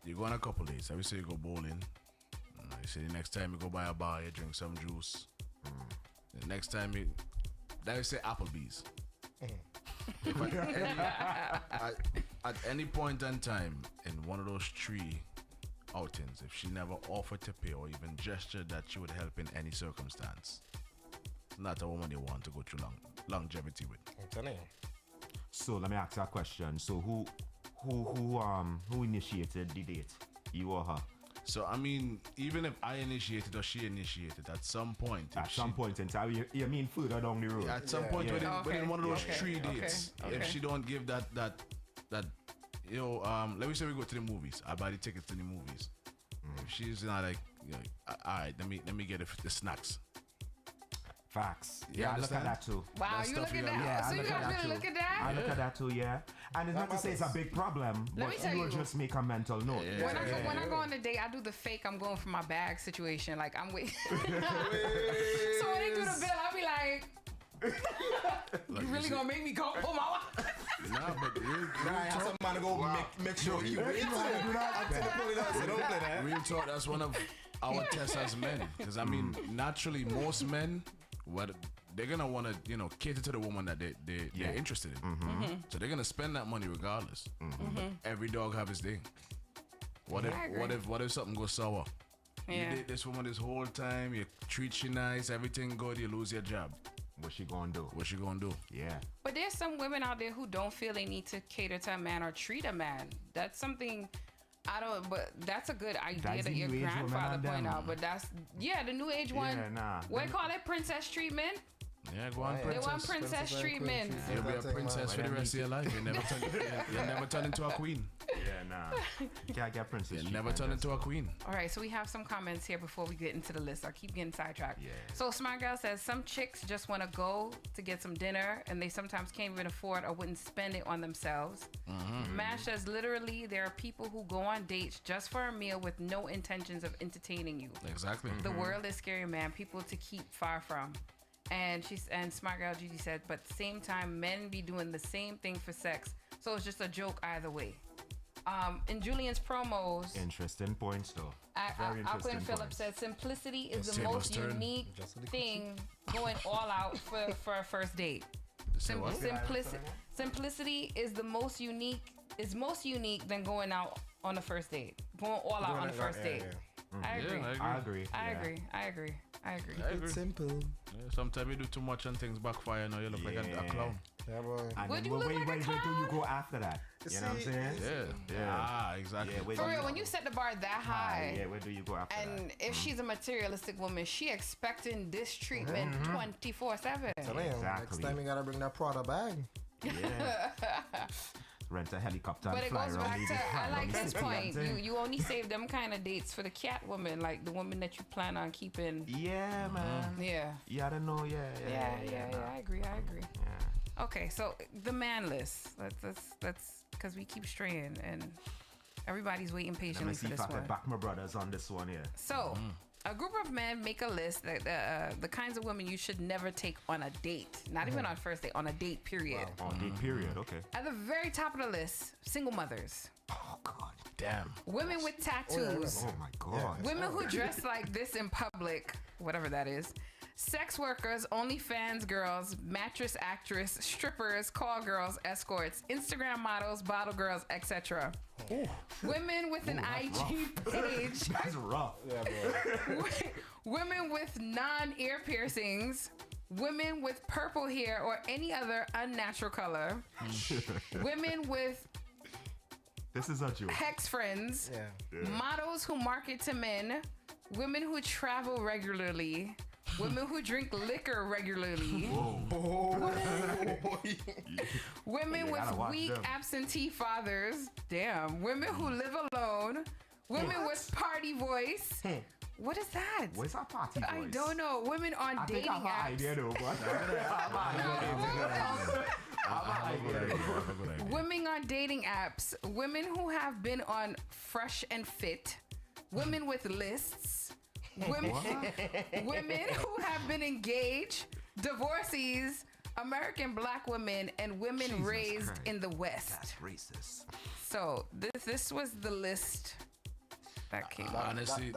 You go on a couple days. I would say you go bowling. You say the next time you go by a bar, you drink some juice. The next time that would say Applebee's. If at any point in time in one of those 3 outings, if she never offered to pay or even gestured that she would help in any circumstance, it's not a woman you want to go through longevity with. I'm telling you. So let me ask you a question. So who initiated the date? You or her? So I mean, even if I initiated or she initiated, at some point in time, you mean further down the road? At some point within one of those 3 dates, if she don't give that you know, let me say we go to the movies, I buy the tickets to the movies. If she's not like, you know, all right, let me get the snacks. Facts. You Yeah, I look at understand? that too. Wow, That you stuff look at you that. gotta- Yeah, I so you look at guys that really too. look at that? I look at that too, yeah. And it's not to say it's a big problem, Let but me tell you will you. just make a mental note. Yeah. When I go on a date, I do the fake I'm going for my bag situation. Like I'm waiting. So when they do the bill, I'll be like, you really gonna make me go pull my wallet? Nah, but real Nah, I have some man to go make sure you wait. Until the police say, don't play that. real talk, that's one of our tests as men. Because I mean, naturally, most men, they're gonna want to, cater to the woman that they're interested in. So they're gonna spend that money regardless. But every dog have his day. What if something goes sour? Yeah. You date this woman this whole time, you treat she nice, everything good, you lose your job. What she gonna do? What you gonna do? Yeah. But there's some women out there who don't feel they need to cater to a man or treat a man. That's something but that's a good idea That's that the your new age woman grandfather and pointed them. out. But that's, the new age one. Yeah, nah. What do you call it? Princess treatment? Yeah, go on, They princess. want princess treatment. You'll be a princess for the rest of your life. You'll never turn into a queen. Yeah, nah. You can't get princess. You'll never turn into a queen. All right, so we have some comments here before we get into the list. I keep getting sidetracked. Yeah. So Smart Girl says some chicks just want to go to get some dinner, and they sometimes can't even afford or wouldn't spend it on themselves. Mash says literally there are people who go on dates just for a meal with no intentions of entertaining you. Exactly. The world is scary, man. People to keep far from. And Smart Girl Gigi said, but at the same time, men be doing the same thing for sex, so it's just a joke either way. In Julianspromos, Interesting points, though. Very Aquin interesting Phillips points. said simplicity is It's the table's most turn. unique thing going all out for a first date. Say what? Simplicity is the most unique than going out on a first date. Going all out on a first date. I agree. Yeah, I agree. I yeah. agree. I agree. I agree. I agree. Simple. Yeah, sometimes you do too much and things backfire. Now you look like a Yeah. clown. Yeah, boy. And Would then you look like a wait till you clown? go after that. You know what I'm See, saying? Yeah. Exactly. Yeah, wait For till real, you- when you set the bar that high, Yeah, where do you go after and that? if she's a materialistic woman, she expecting this treatment 24/7. Tell him, next Exactly. time you gotta bring that Prada bag. Yeah. Rent a helicopter But and it fly goes around. back the- to, fly I around like the his city, point. you know what I'm saying? You only save them kind of dates for the cat woman, like the woman that you plan on keeping. Yeah, man. Yeah. Yeah, I don't know. Yeah. Yeah. I agree. Yeah. Okay, so the man list. Let's because we keep straying and everybody's waiting Let me patiently see for if this I can one. back my brothers on this one here. So, a group of men make a list that the kinds of women you should never take on a date, not even on first date, on a date. Period. On date period, okay. At the very top of the list, single mothers, Oh, God. Damn. women with tattoos, Oh, my God. women who dress like this in public, whatever that is. Sex workers, OnlyFans girls, mattress actress, strippers, call girls, escorts, Instagram models, bottle girls, etc. Women with an IG page, That's rough. women with non-ear piercings, women with purple hair or any other unnatural color, women with This is a joke. hex friends, Yeah. models who market to men, women who travel regularly, women who drink liquor regularly, women You gotta with watch weak them. absentee fathers, damn, women who live alone, women with party voice. What is that? Where's our party voice? I don't know. Women on I think dating I have an apps. idea though, but Women on dating apps, women who have been on Fresh and Fit, women with lists, women who have been engaged, divorcees, American black women, and women Jesus raised Christ. in the West. That's racist. So this was the list that came out. Honestly,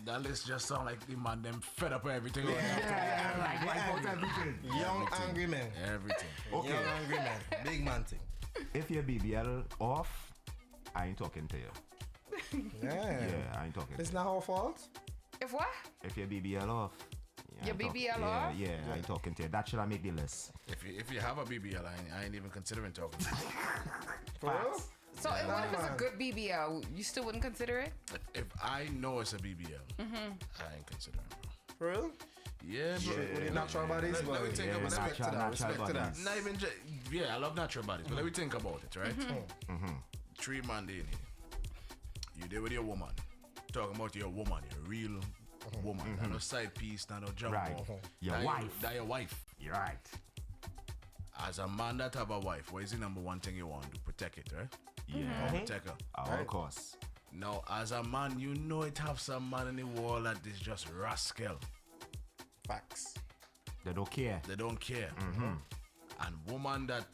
that list just sound like the man them fed up with everything. Yeah, like wipe out everything. Young angry man. Everything. Okay. Young angry man. Big man thing. If your BBL off, I ain't talking to you. Yeah. Yeah, I ain't talking to It's you. not our fault. If what? If your BBL off. I Your ain't talk- BBL off? Yeah, I ain't talking to you. That should I make the list. If you have a BBL, I ain't even considering talking to you. For real? So and what if it's a man. good BBL? You still wouldn't consider it? If I know it's a BBL, I ain't considering it, bro. For real? Yeah, bro. With the natural bodies, Let boy. me think Yeah, about Respect to that. natural Respect to that. bodies. Not even just, yeah, I love natural bodies, but let me think about it, right? 3 man day in here. You there with your woman, talking about your woman, your real woman. Not no side piece, not no jump Right. off. Your That wife. That your wife. You're right. As a man that have a wife, what is the number one thing you want to do? Protect it, right? Yeah. Protect her. Of course. Now, as a man, you know it have some man in the world that is just rascal. Facts. They don't care. They don't care. And woman that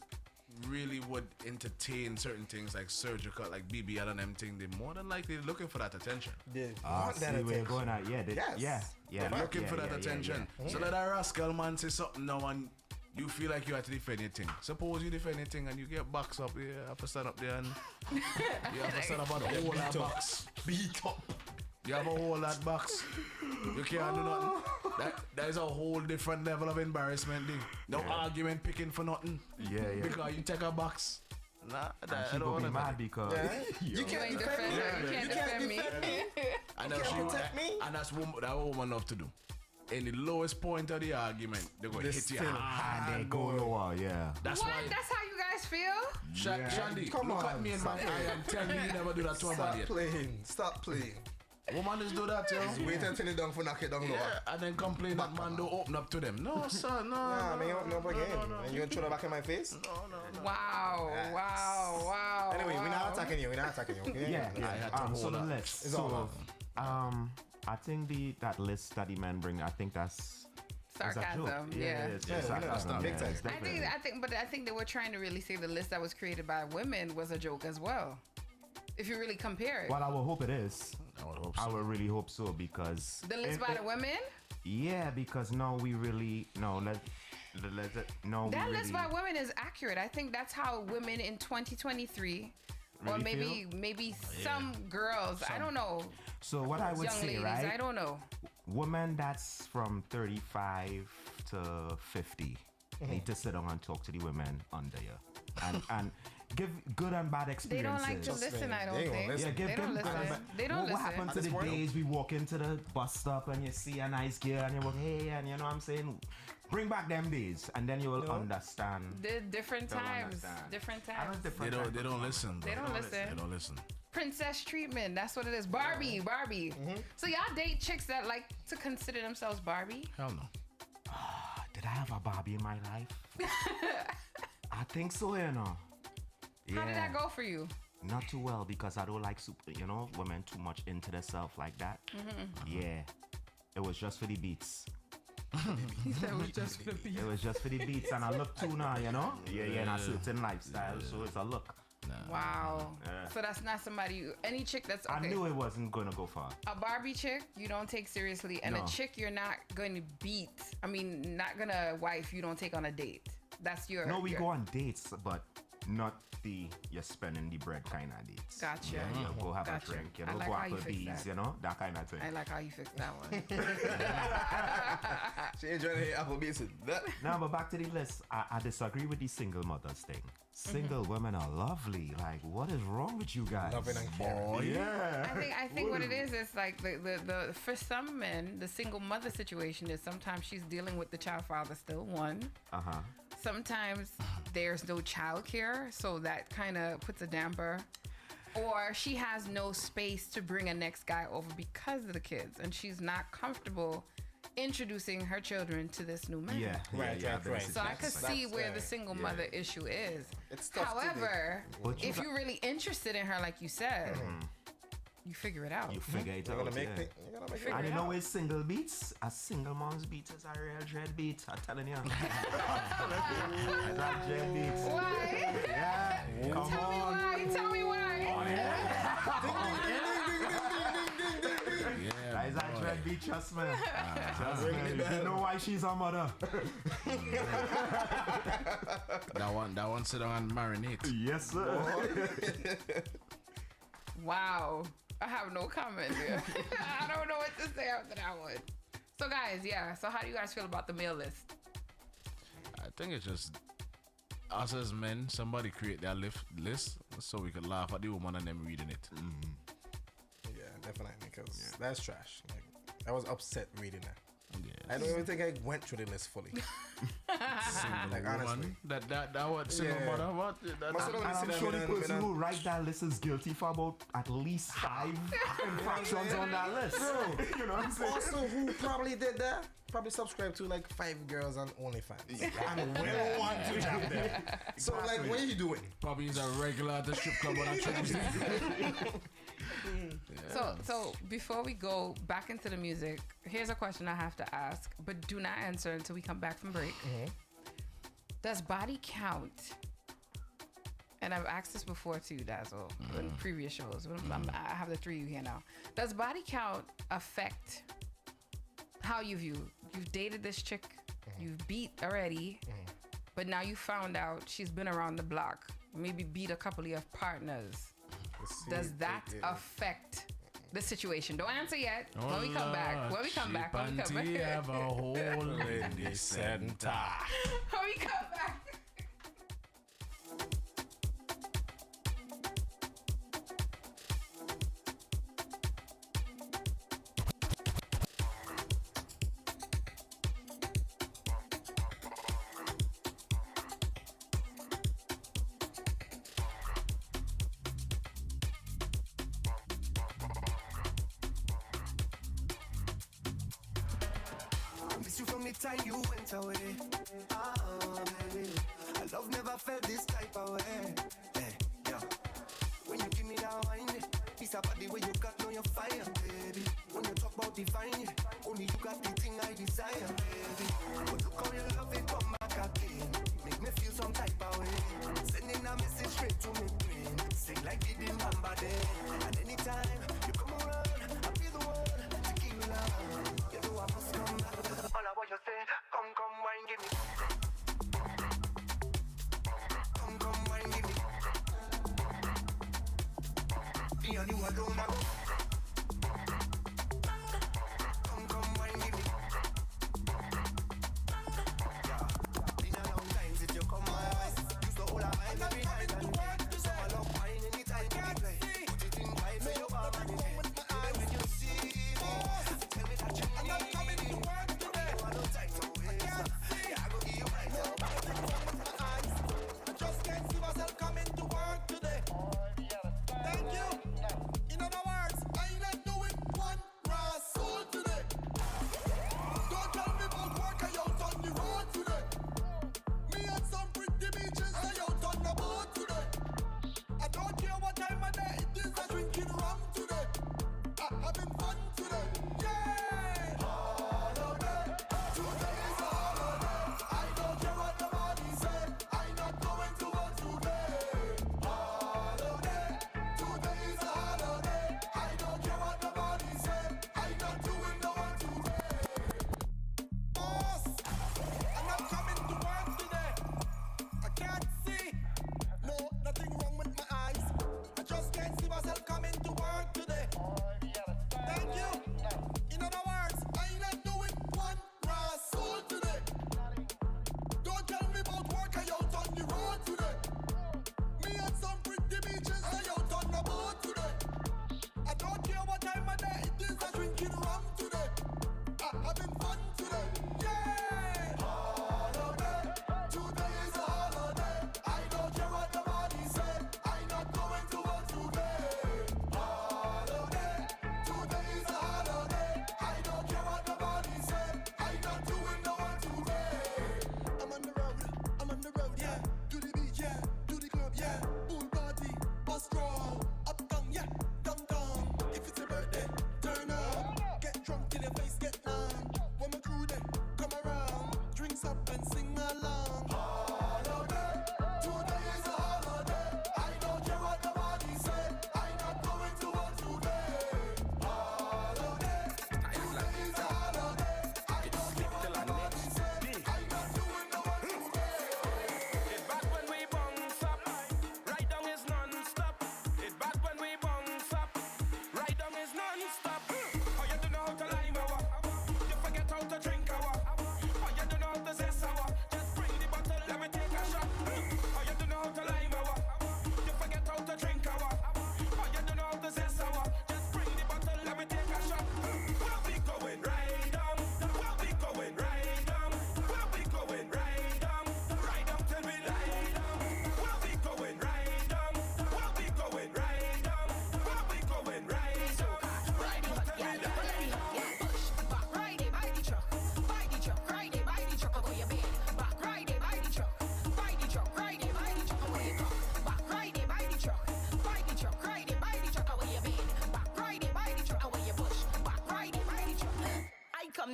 really would entertain certain things like surgical, like BBL and them thing, they more than likely looking for that attention. They Ah, want see that where you're attention. going at. Yeah, Yes. yeah. They're looking for that yeah, attention. yeah. So let that rascal man say something now and you feel like you have to defend your thing. Suppose you defend your thing and you get box up, you have to stand up there and you have to stand up on the whole that box. Beat up. You have a whole lot box. You can't do nothing. That is a whole different level of embarrassment. Thing. No argument picking for nothing. Yeah. Because you take a box. Nah, that, She I don't gonna be want mad because You You can't ain't defend defend me. her. You can't defend me. And You can't protect me. And that's what that woman love to do. In the lowest point of the argument, they're going to This hit you thing. hard. and they go lower. Yeah. That's What? why. That's how you guys feel? Shandy, Come look on, at me in my stop eye and tell me you never do that to a man Stop yet. playing. Stop playing. Woman just do that, yo. Wait until you down for knock it down lower. Yeah, and then complain that man don't open up to them. No, sir, no. Nah, man, you open up again. no. And you gonna throw that back in my face? Wow. Yes. Wow. Anyway, we're wow. not attacking you. We're not attacking you. Okay? Yeah. I had to So hold the up. list. It's all So, about. I think that list that the men bring, I think that's it's a joke. Sarcasm. Yeah. it's Yeah, sarcasm. that's big time. it's definitely- I think they were trying to really say the list that was created by women was a joke as well. If you really compare it. Well, I would hope it is. I would hope I so. would really hope so because The list by the women? Yeah, because no, we really no. Let no. That we list really, by women is accurate. I think that's how women in 2023, or Really maybe some girls, I don't know, So what I would young say, ladies, right? I don't know. Women that's from 35 to 50 need to sit down and talk to the women under you and give good and bad They experiences. don't like to listen, I don't They won't think. listen. Yeah, give They them don't good and listen. bad. They don't What listen. happened to At the this point, days we walk into the bus stop and you see a nice girl and you go, hey, and you know what I'm saying? Bring back them days and then you will understand. The different They'll times. understand. Different I know times. different They type don't of- listen. Bro. They don't listen. They don't listen. Princess treatment. That's what it is. Barbie. So y'all date chicks that like to consider themselves Barbie? Hell no. Did I have a Barbie in my life? I think so, you know. Yeah. How did that go for you? Not too well because I don't like women too much into themselves like that. Yeah, it was just for the beats. He said it was just for the It was just for the beats, and I look too now, you know. Yeah, in a certain lifestyle, so it's a look. Wow. Yeah. So that's not somebody any chick that's okay. I knew it wasn't gonna go far. A Barbie chick you don't take seriously, and No. a chick you're not going to beat. I mean, not gonna wife you don't take on a date. That's your. No, we your- go on dates, but not the you're spending the bread kind of dates. Gotcha. Yeah, you go have Gotcha. a drink, you I know, like go how out you with fix these, that. you know, that kind of thing. I like how you fixed that one. She ain't trying to hit Applebee's with that. Now, but back to the list. I disagree with the single mothers thing. Single women are lovely. Like, what is wrong with you guys? Loving and caring. Yeah. I think what it is like the for some men the single mother situation is sometimes she's dealing with the child father still one. Uh-huh. Sometimes there's no child care, so that kind of puts a damper. Or she has no space to bring a next guy over because of the kids, and she's not comfortable introducing her children to this new man. Yeah. Right. So I could see where the right. single mother issue is. It's tough to do. However, But you if you're really interested in her, like you said, you figure it out. You figure it You're out. gonna make yeah. it. You're gonna make Figure it. And it you know out. it's single beats? A single mom's beat is a real dread beat. I'm telling you. It's a dread beat. Why? Yeah. Come Tell me on. why. Tell me why. Yeah. That is a dread beat, trust me. Trust me. Ringing it You know why she's a mother. That one sit down and marinate. Yes, sir. Wow. I have no comment there. I don't know what to say after that one. So guys, so how do you guys feel about the male list? I think it's just us as men, somebody create their list so we could laugh at the woman and them reading it. Yeah, definitely, because that's trash. Like, I was upset reading that. Yeah. I don't even think I went through the list fully. Like honestly. That what single Yeah. mother what? And I'm sure the person who write that list is guilty for about at least 5 infractions on that list. You know what I'm saying? Also, who probably did that? Probably subscribed to like 5 girls on OnlyFans. And will want to jump there. So like, what are you doing? Probably is a regular at the strip club on a Tuesday. So before we go back into the music, here's a question I have to ask, but do not answer until we come back from break. Does body count? And I've asked this before too, Dazzle, in previous shows. I have the 3 you here now. Does body count affect how you view? You've dated this chick, you've beat already, but now you found out she's been around the block, maybe beat a couple of your partners. Does that affect the situation? Don't answer yet. When we come back. Have a hole in the center. When we come back. Miss you from the time you went away. Baby. I love never felt this type of way. Hey, yeah. When you give me that wine, it's a body where you got no your fire, baby. When you talk about divine, only you got the thing I desire, baby. But look how you love it come back again. Make me feel some type of way. Sending a message straight to me brain. Sing like it in number day. And anytime you come around, I'll be the one to keep you love. You know I must come back. All I want you say, come wine, give me. Come wine, give me. Me and you alone, I go. Come wine, give me. Yeah, been a long time since you come my way. Used to hold a vibe every night and day. So I love wine anytime you play. Put it in vibe so you are managing. Baby, when you see me, tell me that you need. I'm not coming to work today. You want no time to waste. Yeah, I go give you right now. I just can't see myself coming to work today. Thank you. In other words,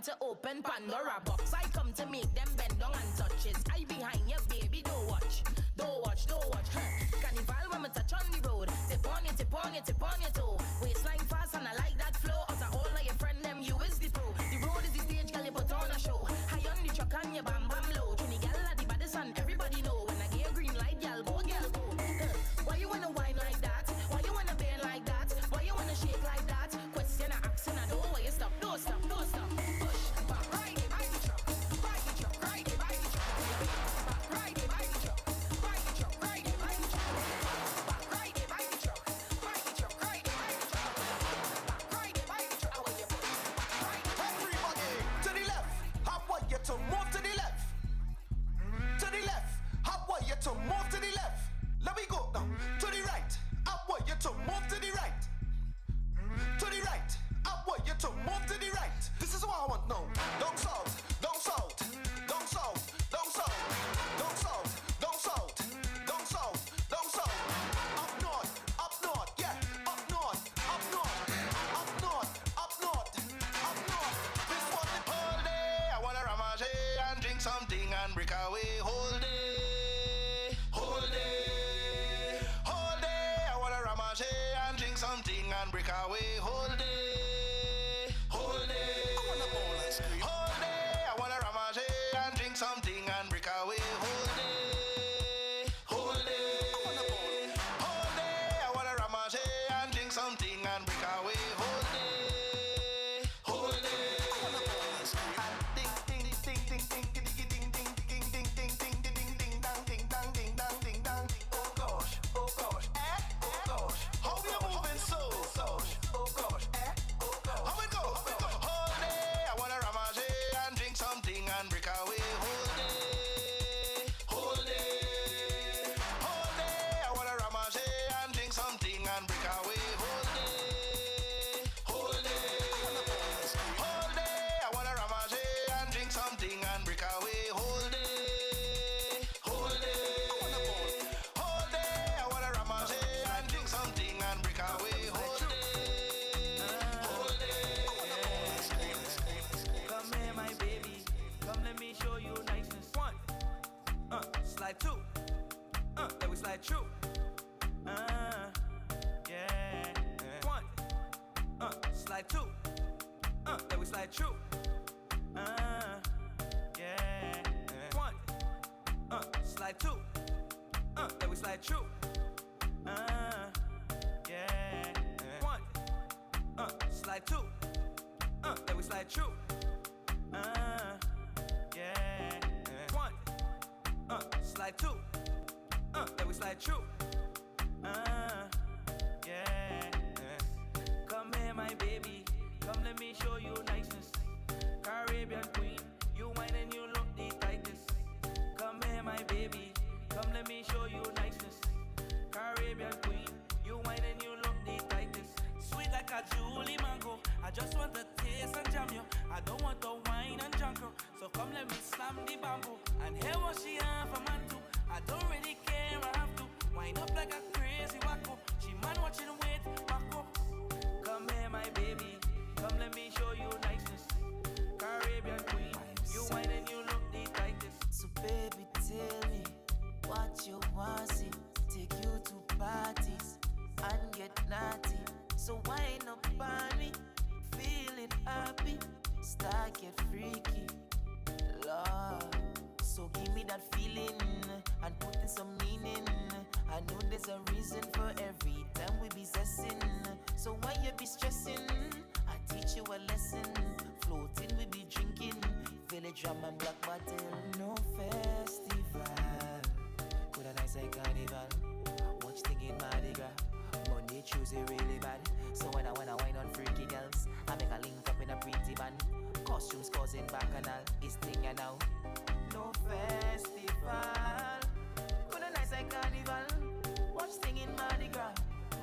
come to open Pandora box. I come to make them bend down and touch it. I behind you, baby, don't watch. Don't watch, don't watch. Carnival when we touch on the road. Tip on you, tip on you, tip on your toe. Waistline fast and I like that flow. Out of all of your friend them, you is the pro. The road is the stage, girl, you put on a show. High on the truck and you bam bam low. Trini gal at the baddest and everybody know. When I get a green light, gal, go, gal, go. Why you wanna whine like that? Why you wanna bend like that? Why you wanna shake like that? Question I ask and I don't want you stop. Don't stop, don't stop. Push, back, ride it, ride the truck. Ride the truck, ride it, ride the truck. Back, ride it, ride the truck. Ride the truck, ride it, ride the truck. Back, ride it, ride the truck. Ride the truck, ride it, ride the truck. Back, ride it, ride the truck. I want you push, back, ride it. Everybody to the left. I want you to move to the left. To the left. I want you to move to the left. Let me go now. To the right. I want you to move to the right. To the right. I want you to move to the right. This is what I want now. Down south. Down south. Down south. Down south. Down south. Down south. Down south. Down south. Up north. Up north. Yeah. Up north. Up north. Up north. Up north. Up north. This was the whole day. I wanna ramage and drink something and break away. Whole day. Whole day. Whole day. I wanna ramage and drink something and break away. Whole day. Whole day. I wanna bowl and scream. Whole day. I wanna ramage and drink something and break away. Whole day. Whole day. I wanna bowl. Whole day. I wanna ramage and drink something and break away. Whole day. Whole day. I wanna bowl and scream. Ding ding ding ding ding ding ding ding ding ding ding ding ding ding ding dang ding dang ding dang ding dang. Oh gosh. Oh gosh. Oh gosh. How you moving so? Oh gosh. Oh gosh. How we go? Whole day. I wanna ramage and drink something and break away. Whole day. Whole day. Whole day. I wanna ramage and drink something and break away. Whole day. Whole day. Whole day. I wanna ramage and drink something and break away. Whole day. Whole day. Whole day. I wanna ramage and drink something and break away. Whole day. Whole day. Come here, my baby. Come, let me show you niceness. One, slide two. Then we slide through. Yeah. One, slide two. Then we slide through. Yeah. One, slide two. Then we slide through. Yeah. One, slide two. Then we slide through. Yeah. One, slide two. Then we slide through. Yeah. Come here, my baby. Come, let me show you niceness. Caribbean queen, you whine and you look the tightest. Come here, my baby. Come, let me show you niceness. Caribbean queen, you whine and you look the tightest. Sweet like a Julie mango. I just want to taste and jam you. I don't want to wine and drunk you. So come let me slam the bamboo and hear what she have a man too. I don't really care, I have to wind up like a crazy wacko. She man watching wait, back up. Come here, my baby. Come let me show you niceness. Caribbean queen, you whine and you look the tightest. So baby, tell me what you want to see. Take you to parties and get naughty. So wind up on me, feeling happy. Start get freaky, Lord. So give me that feeling and put in some meaning. I know there's a reason for every time we be zessing. So why you be stressing? I teach you a lesson. Floating we be drinking. Village rum and black bottle. No festival. Could a nice like carnival. Watch thing in Mardi Gras. Monday, Tuesday really bad. So when I wanna wine on freaky girls, I make a link up in a pretty band. Costumes causing bacchanal. It's thing you now. No festival. Could a nice like carnival. Watch thing in Mardi Gras.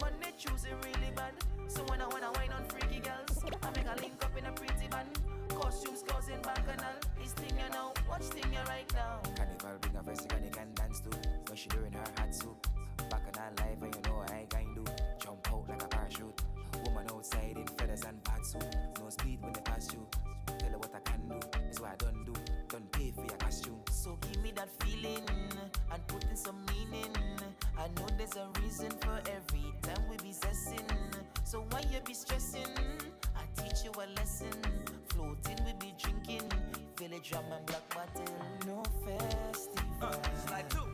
Monday, Tuesday really bad. So when I wanna wine on freaky girls, I make a link up in a pretty band. Costumes causing bacchanal. It's thing you know. Watch thing you right now. Carnival bring a festival you can dance to. When she doing her hot soup. Bacchanal life and you know I can do. Jump out like a parachute. Woman outside in feathers and parts suit. No speed when they pass you. Tell her what I can there's a reason for every time we be zessing. So why you be stressing? I teach you a lesson. Floating we be drinking. Village rum and black bottle. No festival. Slide two.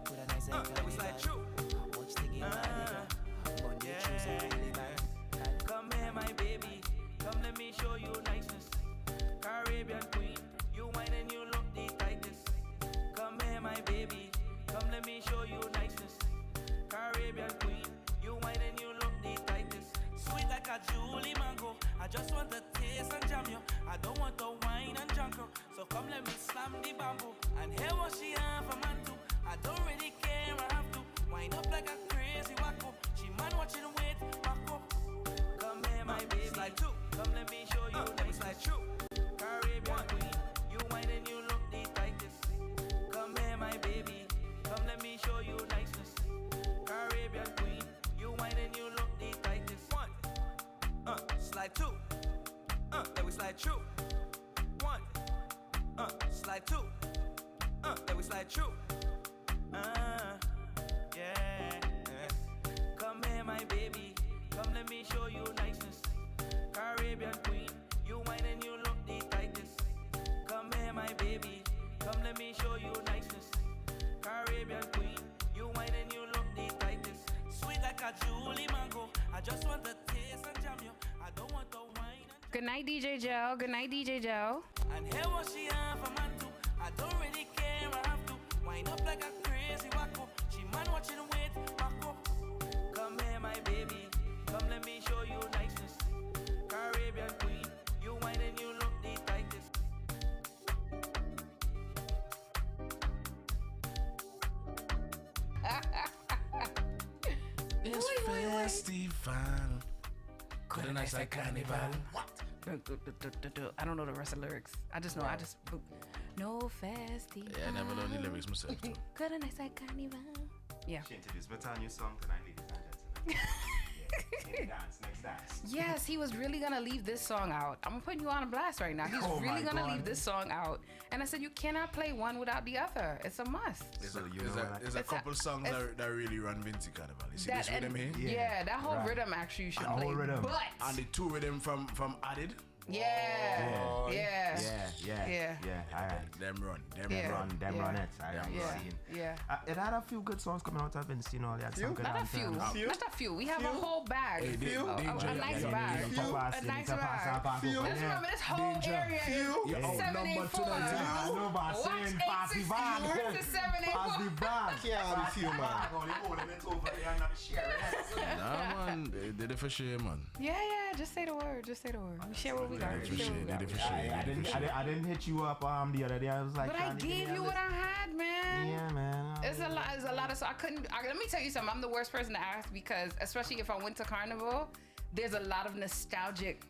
Put a nice Let me slide through. Watch the game but you choose a really bad. Come here, my baby. Come, let me show you niceness. Caribbean queen, you whine and you look the tightest. Come here, my baby. Come, let me show you niceness. Caribbean queen, you whine and you look the tightest. Sweet like a Julie mango. I just want to taste and jam you. I don't want to wine and drunk you. So come, let me slam the bamboo. And hear what she have a man too. I don't really care, I have to. Wind up like a crazy wacko. She man watching wait, wacko. Come here, my baby. Slide two. Come, let me show you nice. Slide true. Caribbean queen, you whine and you look the tightest. Come here, my baby. Come, let me show you niceness. Caribbean queen, you whine and you look the tightest. One. Slide two. Then we slide true. One. Slide two. Then we slide true. Yeah. Come here, my baby. Come, let me show you niceness. Caribbean queen, you whine and you look the tightest. Come here, my baby. Come, let me show you niceness. Caribbean queen, you whine and you look the tightest. Sweet like a Julie mango. I just want to taste and jam you. I don't want to wine and Good night, DJ Joe. Good night, DJ Joe. and hear what she have a man too. I don't really care, I have to. Wind up like a crazy wacko. She man watching wait, wacko. Come here, my baby. Come, let me show you niceness. Caribbean queen, you whine and you look the tightest. It's festival. Good and nice like carnival. What? I don't know the rest of the lyrics. I just know. No festival. Yeah, I never learned the lyrics myself. Too. Good and nice like carnival. Yeah. She introduced me to a new song tonight, ladies and gentlemen. Next dance. Yes, he was really gonna leave this song out. I'm putting you on a blast right now. He's really gonna leave this song out. And I said you cannot play one without the other. It's a must. There's a couple songs that really run Vinci Carnival. You see this rhythm here? Yeah, that whole rhythm actually you should play. Whole rhythm. But and the two rhythm from Added. Yeah. All right. Them run it. Yeah. It had a few good songs coming out of Vinci, you know. They had some good Not a few. Not a few. We have a whole bag. A nice bag. A nice bag. Just remember this whole area is 784. Watch 864 to 784. Can't be few, man. Nah, man. They did it for sure, man. Yeah. Just say the word. We share what we got. I didn't hit you up the other day. I was like, but I gave you what I had, man. Yeah, man. It's a lot of. So I couldn't. Let me tell you something. I'm the worst person to ask because, especially if I went to Carnival, there's a lot of nostalgic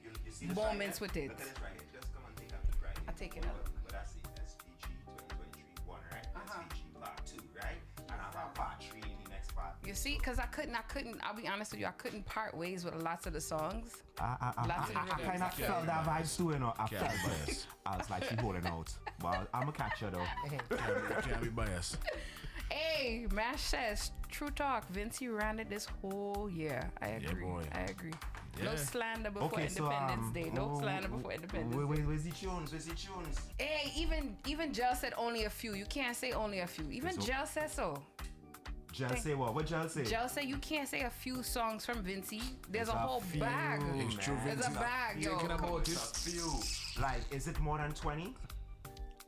moments with it. Look at this right here. Just come and take a peek right here. I'll take it up. But that's it. That's VG 2023 1, right? That's VG part 2, right? And I have part 3 in the next part. You see, because I couldn't. I'll be honest with you. I couldn't part ways with lots of the songs. I kind of felt that vibe too, you know. I felt biased. I was like, she holding out. But I'm a catcher though. Can't be biased. Hey, Mash says, true talk. Vinci ran it this whole year. I agree. Yeah, I agree. Yeah. No slander before Independence Day. No slander before Independence Day. Where's the tunes? Hey, even Gel said only a few. You can't say only a few. Even Gel said so. Gel say what? What Gel say? Gel say you can't say a few songs from Vinci. There's a whole bag. It's true, There's a bag, yo. Thinking about it. Like, is it more than 20?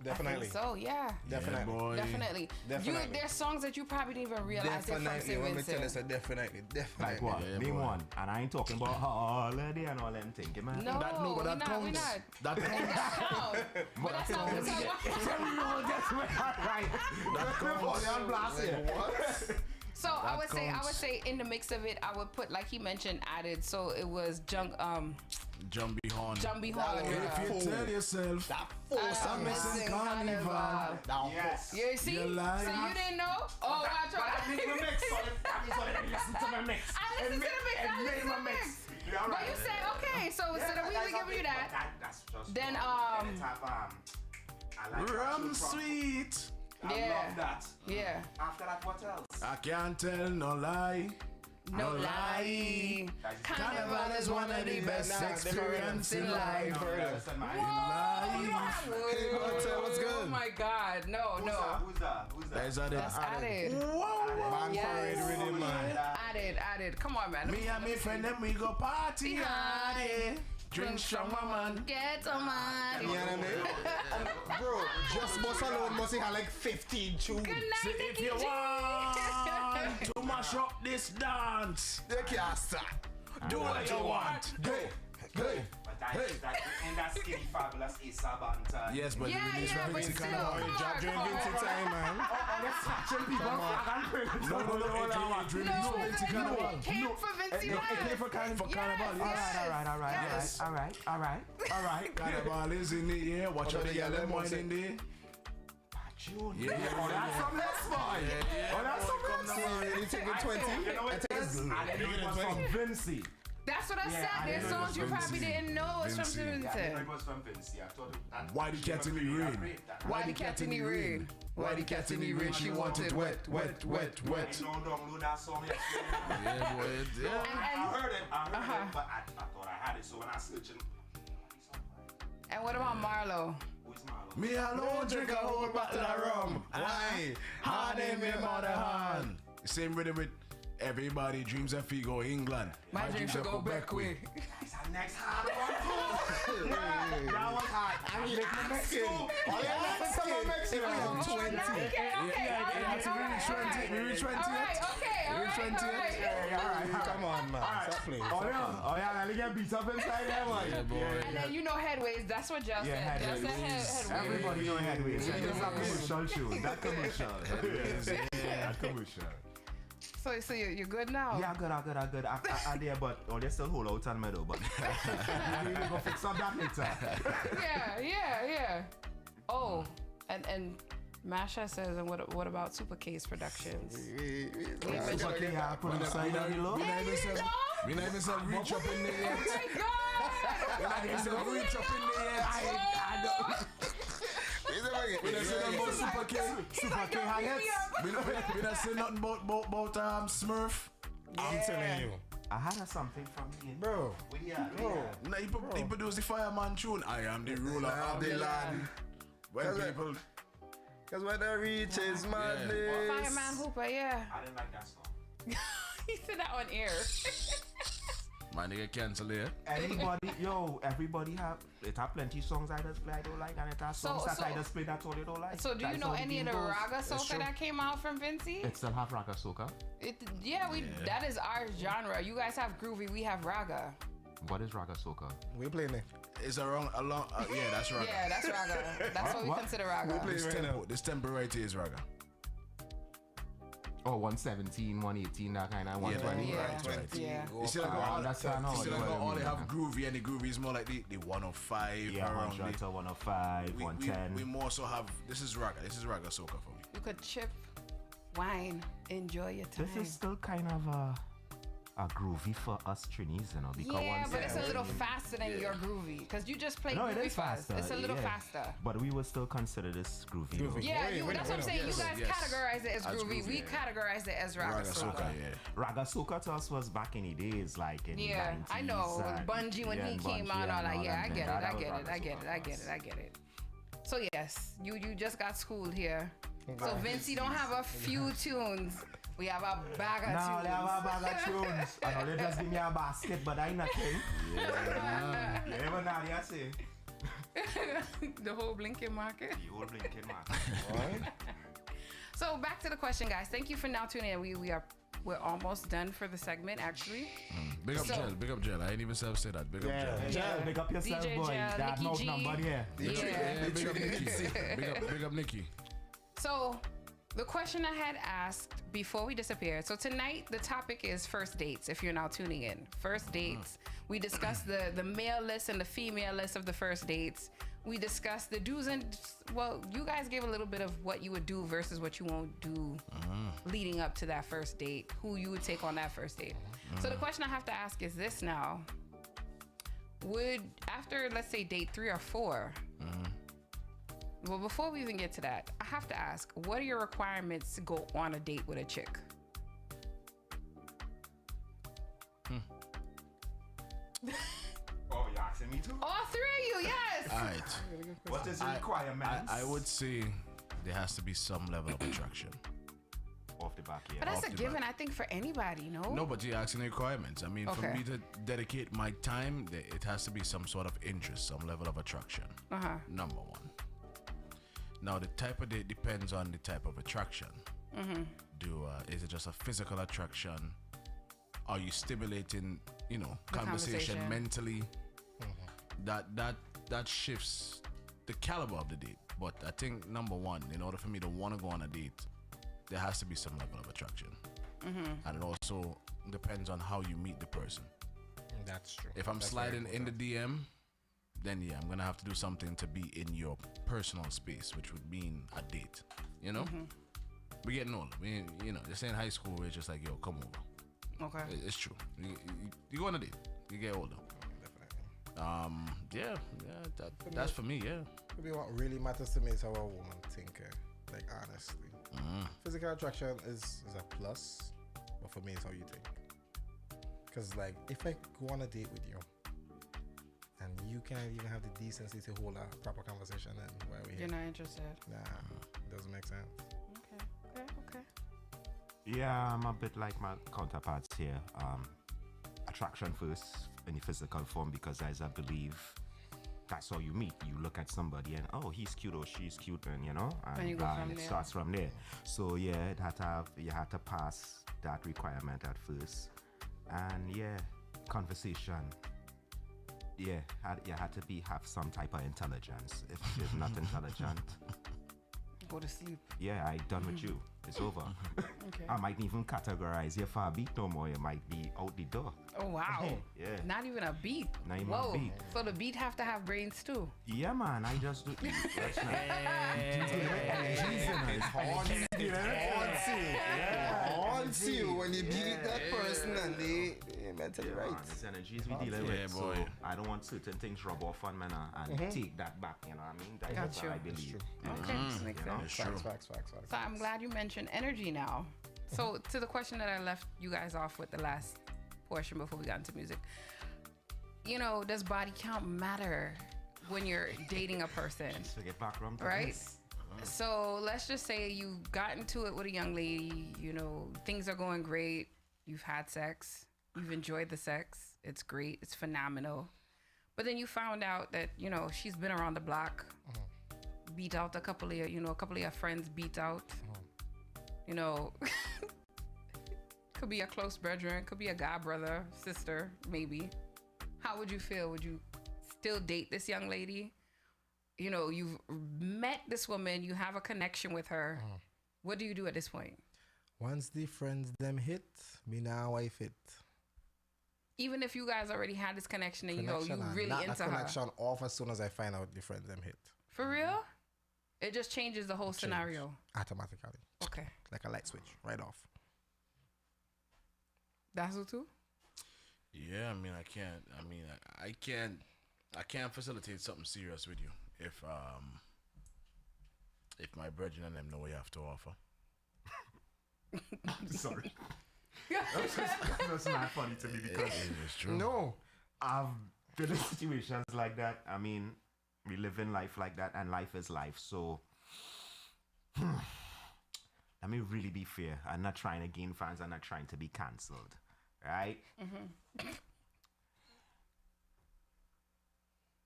Definitely. So yeah. Definitely. Definitely. There's songs that you probably didn't even realize they're from St. Let me Vincent. tell you, so definitely. Like what? Name one. And I ain't talking about holiday and all them things, man. No, but that we're counts. not. That counts. But that's not what we're talking What? So I would say in the mix of it, I would put, like he mentioned, added. So it was Jumbie Horn. If you tell yourself That force I'm missing Carnival. Yes. You see? You're So lying. you didn't know? Oh, I tried. I made my mix. Listen to my mix. I listened to the mix. But you said, okay, so instead of really giving you that, That's just then, I like Rum that. Sweet. I love that. Yeah. After that, what else? I can't tell no lie. No lie. Carnival is one of the best experiences in life. What's good? Oh my God. No. Who's that? That's added. That's added. Man parade rhythm, man. Added. Come on, man. Me and me friend them we go party hard. Drink strong, man. Get some man. You know what I mean? Bro, just Boss alone must have like 15 tunes. Good night, See, if you want to mash up this dance, They can't stop. do what you want. Hey. And that skinny fabulous is Sabanta. Yes, but Yeah, it's but Vinci still. Carnival. Come on, Drop during come on. Vinci time, man. No, Dream Vinci Carnival. It came for Vinci man. For Carnival. Yes. All right. Carnival is in the air. Watch out the yellow one in there. Yeah. Oh, that's from this boy. Oh, that's from Vinci. You take it 20? I take it 20. Vinci. That's what I said. There's songs you probably didn't know was from Vinci. It was from Vinci. I thought that. Why the cat in the rain? Why the cat in the rain? Why the cat in the rain? She wanted wet. I don't download that song yesterday. Yeah, boy. Yeah. I heard it, but I thought I had it. So when I searched it, And what about Marlo? who's Marlo? Me alone drink a whole bottle of rum. Why? Hard in me mother hand. Same rhythm with everybody dreams if we go England. My dreams should go back way. That's our next hard one. That was hot. I mean, like Mexican. Oh, yeah, Mexican. Okay. We reach 20. All right. Come on, man. Stop playing. Oh yeah, let me get beat up inside there, boy. Yeah, boy. And then you know Headways. That's what Joe said. Headways. Joe said Headways. Everybody know Headways. That's a commercial show. That commercial. That commercial. So you're good now? Yeah, good. I there, but they still hold out on me though. But we go fix up that later. Yeah. Oh, and Masha says, and what about Super Case Productions? Super K, I put inside on the low. We not even said reach up in the air. Oh my God! We not even said reach up in the air. We don't say nothing about Super K. Super K high-hats. We don't say nothing about Smurf. I'm telling you. I had something from you. Bro. Nah, he produced the Fireman tune. I am the ruler of the land. When people... Because when the reach is madness. Fireman Hooper, yeah. I didn't like that song. He said that on air. My nigga cancel it. Everybody have plenty songs I just play I don't like, and it has songs that I just play that's all you don't like. So do you know any of the Raga Soca that came out from Vinci? It still have Raga Soca. That is our genre. You guys have groovy, we have Raga. What is Raga Soca? We playing it. It's yeah, that's Raga. Yeah, that's Raga. That's what we consider Raga. This temporarity is Raga. Oh, 117, 118, that kind of 120. Yeah. You see, all they have yeah. groovy, and the groovy is more like the 105. Yeah, around 100 to 105, 110. We more so have, this is Raga Soca for me. You could chip, wine, enjoy your time. This is still kind of a groovy for us Trinis, you know, because but it's a little faster than your groovy, because you just play groovy it is faster. It's a little faster. But we would still consider this groovy. Yeah, that's what I'm saying. You guys categorize it as groovy. We categorize it as Raga Soca. Raga Soca to us was back in the days, like in the 90s. I know. Bungie when he came out, all that. Yeah, I get it. So yes, you just got schooled here. So Vinci don't have a few tunes. We have a bag of tunes. Now they have a bag of tunes. I know they just give me a basket, but I nothing. Yeah. Even now they say. The whole blinking market. Right? So back to the question, guys. Thank you for now tuning in. We're almost done for the segment, actually. Big up Gel. I ain't even say that. Big up Gel. Gel, big up yourself, DJ boy. Gel, That Nikki mouth G. number here. Big up Nikki. Big up Nikki. So the question I had asked before we disappeared. So tonight the topic is first dates. If you're now tuning in, first dates. We discussed the male list and the female list of the first dates. We discussed the do's and you guys gave a little bit of what you would do versus what you won't do leading up to that first date. Who you would take on that first date. So the question I have to ask is this now: would after let's say date 3 or 4, Well, before we even get to that, I have to ask, what are your requirements to go on a date with a chick? Oh, you're asking me too? All three of you, yes. All right. What is the requirements? I would say there has to be some level of attraction. Off the back, yeah. But that's Off a the given, bat. I think, for anybody, no? No, but you're asking the requirements. I mean, for Okay. me to dedicate my time, it has to be some sort of interest, some level of attraction. Uh-huh. Number one. Now, the type of date depends on the type of attraction. Mm-hmm. Is it just a physical attraction? Are you stimulating, The conversation conversation. mentally? That shifts the caliber of the date. But I think number one, in order for me to want to go on a date, there has to be some level of attraction. And it also depends on how you meet the person. That's true. If I'm That's sliding very in the DM, then yeah, I'm gonna have to do something to be in your personal space, which would mean a date. We getting older. This ain't high school where it's just like, yo, come over. Okay. It's true. You go on a date. You get older. That's for me. Yeah. Maybe what really matters to me is how a woman think. Like honestly, physical attraction is a plus, but for me, it's how you think. Cause like if I go on a date with you, and you can't even have the decency to hold a proper conversation, then why are we You're here? not interested. Nah, it doesn't make sense. Okay. Yeah, I'm a bit like my counterparts here. Attraction first in the physical form, because as I believe that's how you meet. You look at somebody and he's cute or she's cute, and And you go from it there. starts from there. So yeah, you had to pass that requirement at first, and yeah, conversation. Yeah, you had to have some type of intelligence. If not intelligent, Go to sleep. yeah, I done with you. It's over. Okay. I might even categorize you for a beat no more. You might be out the door. Oh, wow. Yeah. Not even a beat. Not even Whoa. a beat. So the beat have to have brains too. Yeah, man. I just do. That's not. Haunts you when you beat that person and they mentally right. Man, it's energies we dealing with. Yeah, So boy. I don't want certain things rub off on me now and take that back. You know what I mean? That's Got what you. I believe. Okay. Makes You know? sense. True. Facts. So I'm glad you mentioned energy now. So to the question that I left you guys off with the last portion before we got into music, does body count matter when you're dating a person, So get back around to right? this. So let's just say you got into it with a young lady, things are going great. You've had sex, you've enjoyed the sex. It's great. It's phenomenal. But then you found out that, she's been around the block, beat out a couple of your friends beat out. Could be a close brethren, could be a god brother, sister, maybe. How would you feel? Would you still date this young lady? You've met this woman, you have a connection with her. What do you do at this point? Once the friends them hit, me now wife it. Even if you guys already had this connection and you Connection and really not into a her. connection off as soon as I find out the friends them hit. For real? It just changes the whole scenario. Automatically. Okay. Like a light switch, right off. That's what too? Yeah, I can't facilitate something serious with you if my brethren and them know what you have to offer. Sorry. That's not funny to me because It's true. No. I've been in situations like that. I mean, we live in life like that, and life is life. So, let me really be fair. I'm not trying to gain fans. I'm not trying to be cancelled. Right?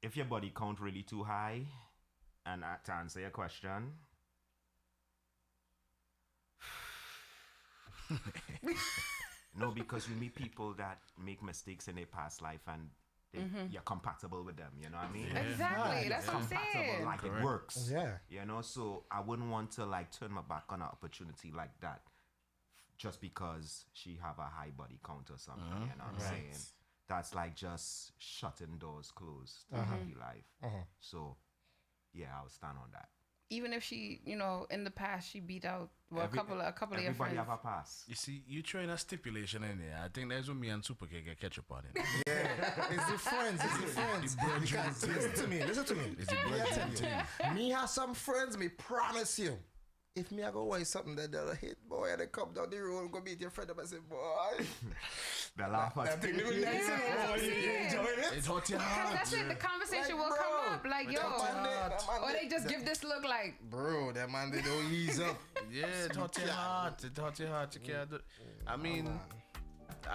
If your body count really too high, and to answer your question, no, because you meet people that make mistakes in their past life and you're compatible with them, you know what I mean? Exactly. That's what I'm Compatible, saying. like it works. Yeah. You know, so I wouldn't want to like turn my back on an opportunity like that just because she have a high body count or something, you know what I'm saying? That's like just shutting doors closed to happy life. So, yeah, I'll stand on that. even if she, you know, in the past she beat out a couple of your friends. Everybody have a pass. You see, you throwing a stipulation in there. I think that's what me and Super can get catch up on it. It's the friends. It's the friends. Because listen to me. Listen to me. It's the brethren team. Me have some friends. Me promise you. If me I go watch something that they'll hit, boy, and they come down the road, go meet your friend up and say, boy. They laugh at you enjoying it? It's hot your Because heart. that's it. The conversation will come up. Like, yo. Or they just give this look like, bro, that man, they don't ease up. Yeah, it's hot your heart. It's hot your heart. You can't do. I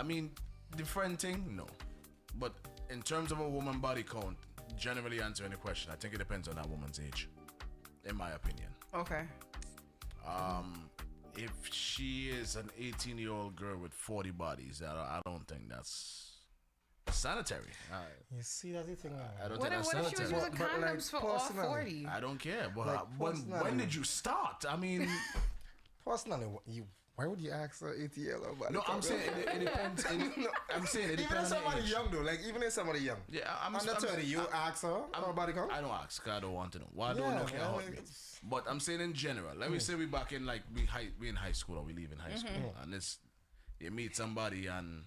mean, the friend thing, no. But in terms of a woman body count, generally answering the question, I think it depends on that woman's age, in my opinion. okay. If she is an 18-year-old girl with 40 bodies, I don't think that's sanitary. You see, that's the thing. I don't What think if that's she was sanitary. using condoms for all personally, 40? I don't care. But Like, when personally. did you start? I mean, Personally, why would you ask her 80-year-old body? no, I'm saying it depends. I'm saying it Even if depends on the somebody age. young though, like even if somebody young. Yeah, I'm Under 30, you ask her her body count? I don't ask 'cause I don't want to know. Well, I don't Yeah, know. Can't man, hurt me. But I'm saying in general. Let me say we back in like we in high school or we leave in high school, and it's you meet somebody and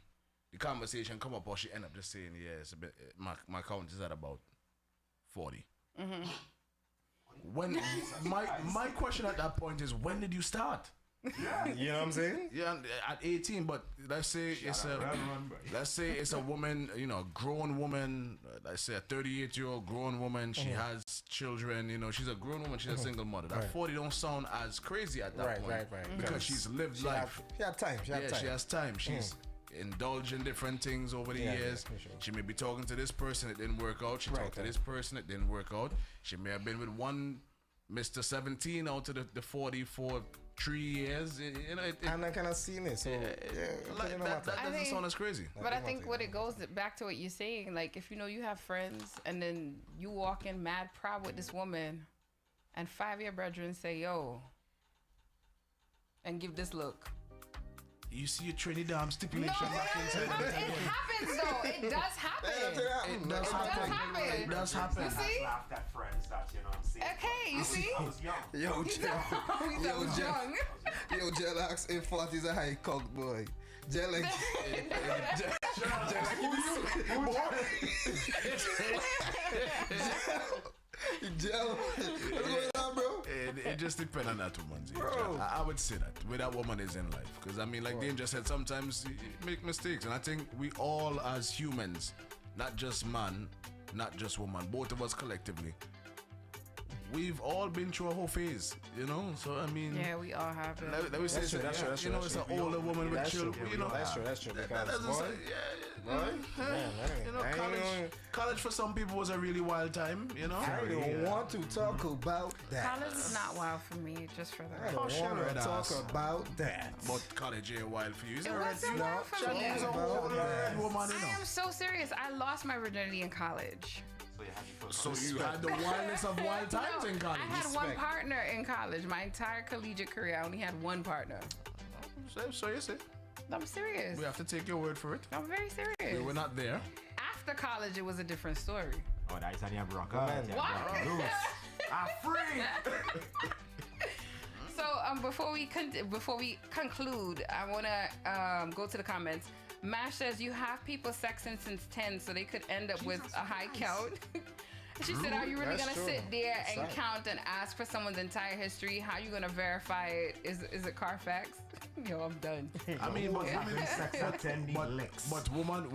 the conversation come up or she end up just saying, yeah, it's a bit, my count is at about 40. When my question at that point is, when did you start? You know what I'm saying? Yeah, at 18, but let's say it's a woman, you know, a grown woman. Let's say a 38-year-old grown woman. She has children. You know, she's a grown woman. She's a single mother. That 40 don't sound as crazy at that point, Right. because she's lived life. She had time. She Has time. She's indulged in different things over the years. for sure. She may be talking to this person, it didn't work out. She talked to this person, it didn't work out. She may have been with one Mr. 17 out to the 40 for 3 years. You know, And I kind of seen it. So like, that doesn't sound as crazy. But I think what it goes back to what you're saying, like if you know you have friends and then you walk in mad proud with this woman and 5 of your brethren say, yo, and give this look. You see your Trinidad stipulation back inside. It happens though. It does happen. It does happen. It does happen. You see? Laughed at friends that, you know what I'm saying? Okay, you see? I was young. Yo, He's young. Yo, Jell asks if 40 is a high cock boy. Jell like, Jell, what's going on, bro? It just depends on that woman's age. I would say that where that woman is in life, because I mean, like Dane just said, sometimes you make mistakes, and I think we all as humans, not just man, not just woman, both of us collectively, we've all been through a whole phase, you know. So I mean, Yeah, we all have it. let me say, That's true. you know, it's an older woman with children, you know. That's true. That Because, doesn't boy, say, you know, college for some people was a really wild time, you know. I don't want to talk about that. College is not wild for me, just for I the don't want to talk about that. But college ain't wild for you. It wasn't wild for me. She's a whole red woman, you I know. am so serious. I lost my virginity in college. So you had the wildest of wild times in college. I had one partner in college. My entire collegiate career, I only had one partner. So you say. I'm serious. We have to take your word for it. I'm very serious. We're not there. After college, it was a different story. Oh, that's on your broker. What? I'm free. So before we conclude, I want to go to the comments. Mash says you have people sexing since 10, so they could end up with a high count. She said, "Are you really That's gonna true. sit there and That's count and ask for someone's entire history? How you gonna verify it? Is it Carfax?" Yo, I'm done. I mean, but Having sex at 10 licks. But woman.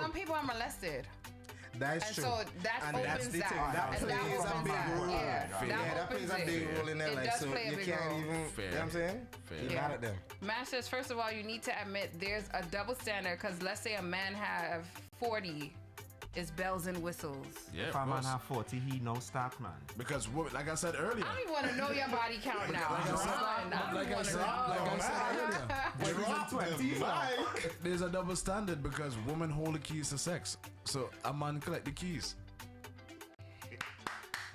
Some people are molested. That's And true. so that And opens that's the that. thing. That And that plays a opens big that. role. Yeah, That plays a big role in their It life. does So play a you big can't role. even, Fair. you know what I'm saying? Fair. You Yeah. mad at them. Mash says, first of all, you need to admit there's a double standard because let's say a man have 40, it's bells and whistles. Yeah, If a of man course. have 40, he no start, man. Because like I said earlier. I don't even want to know your body count now. Like I said earlier. There's a double standard because women hold the keys to sex. So a man collect the keys.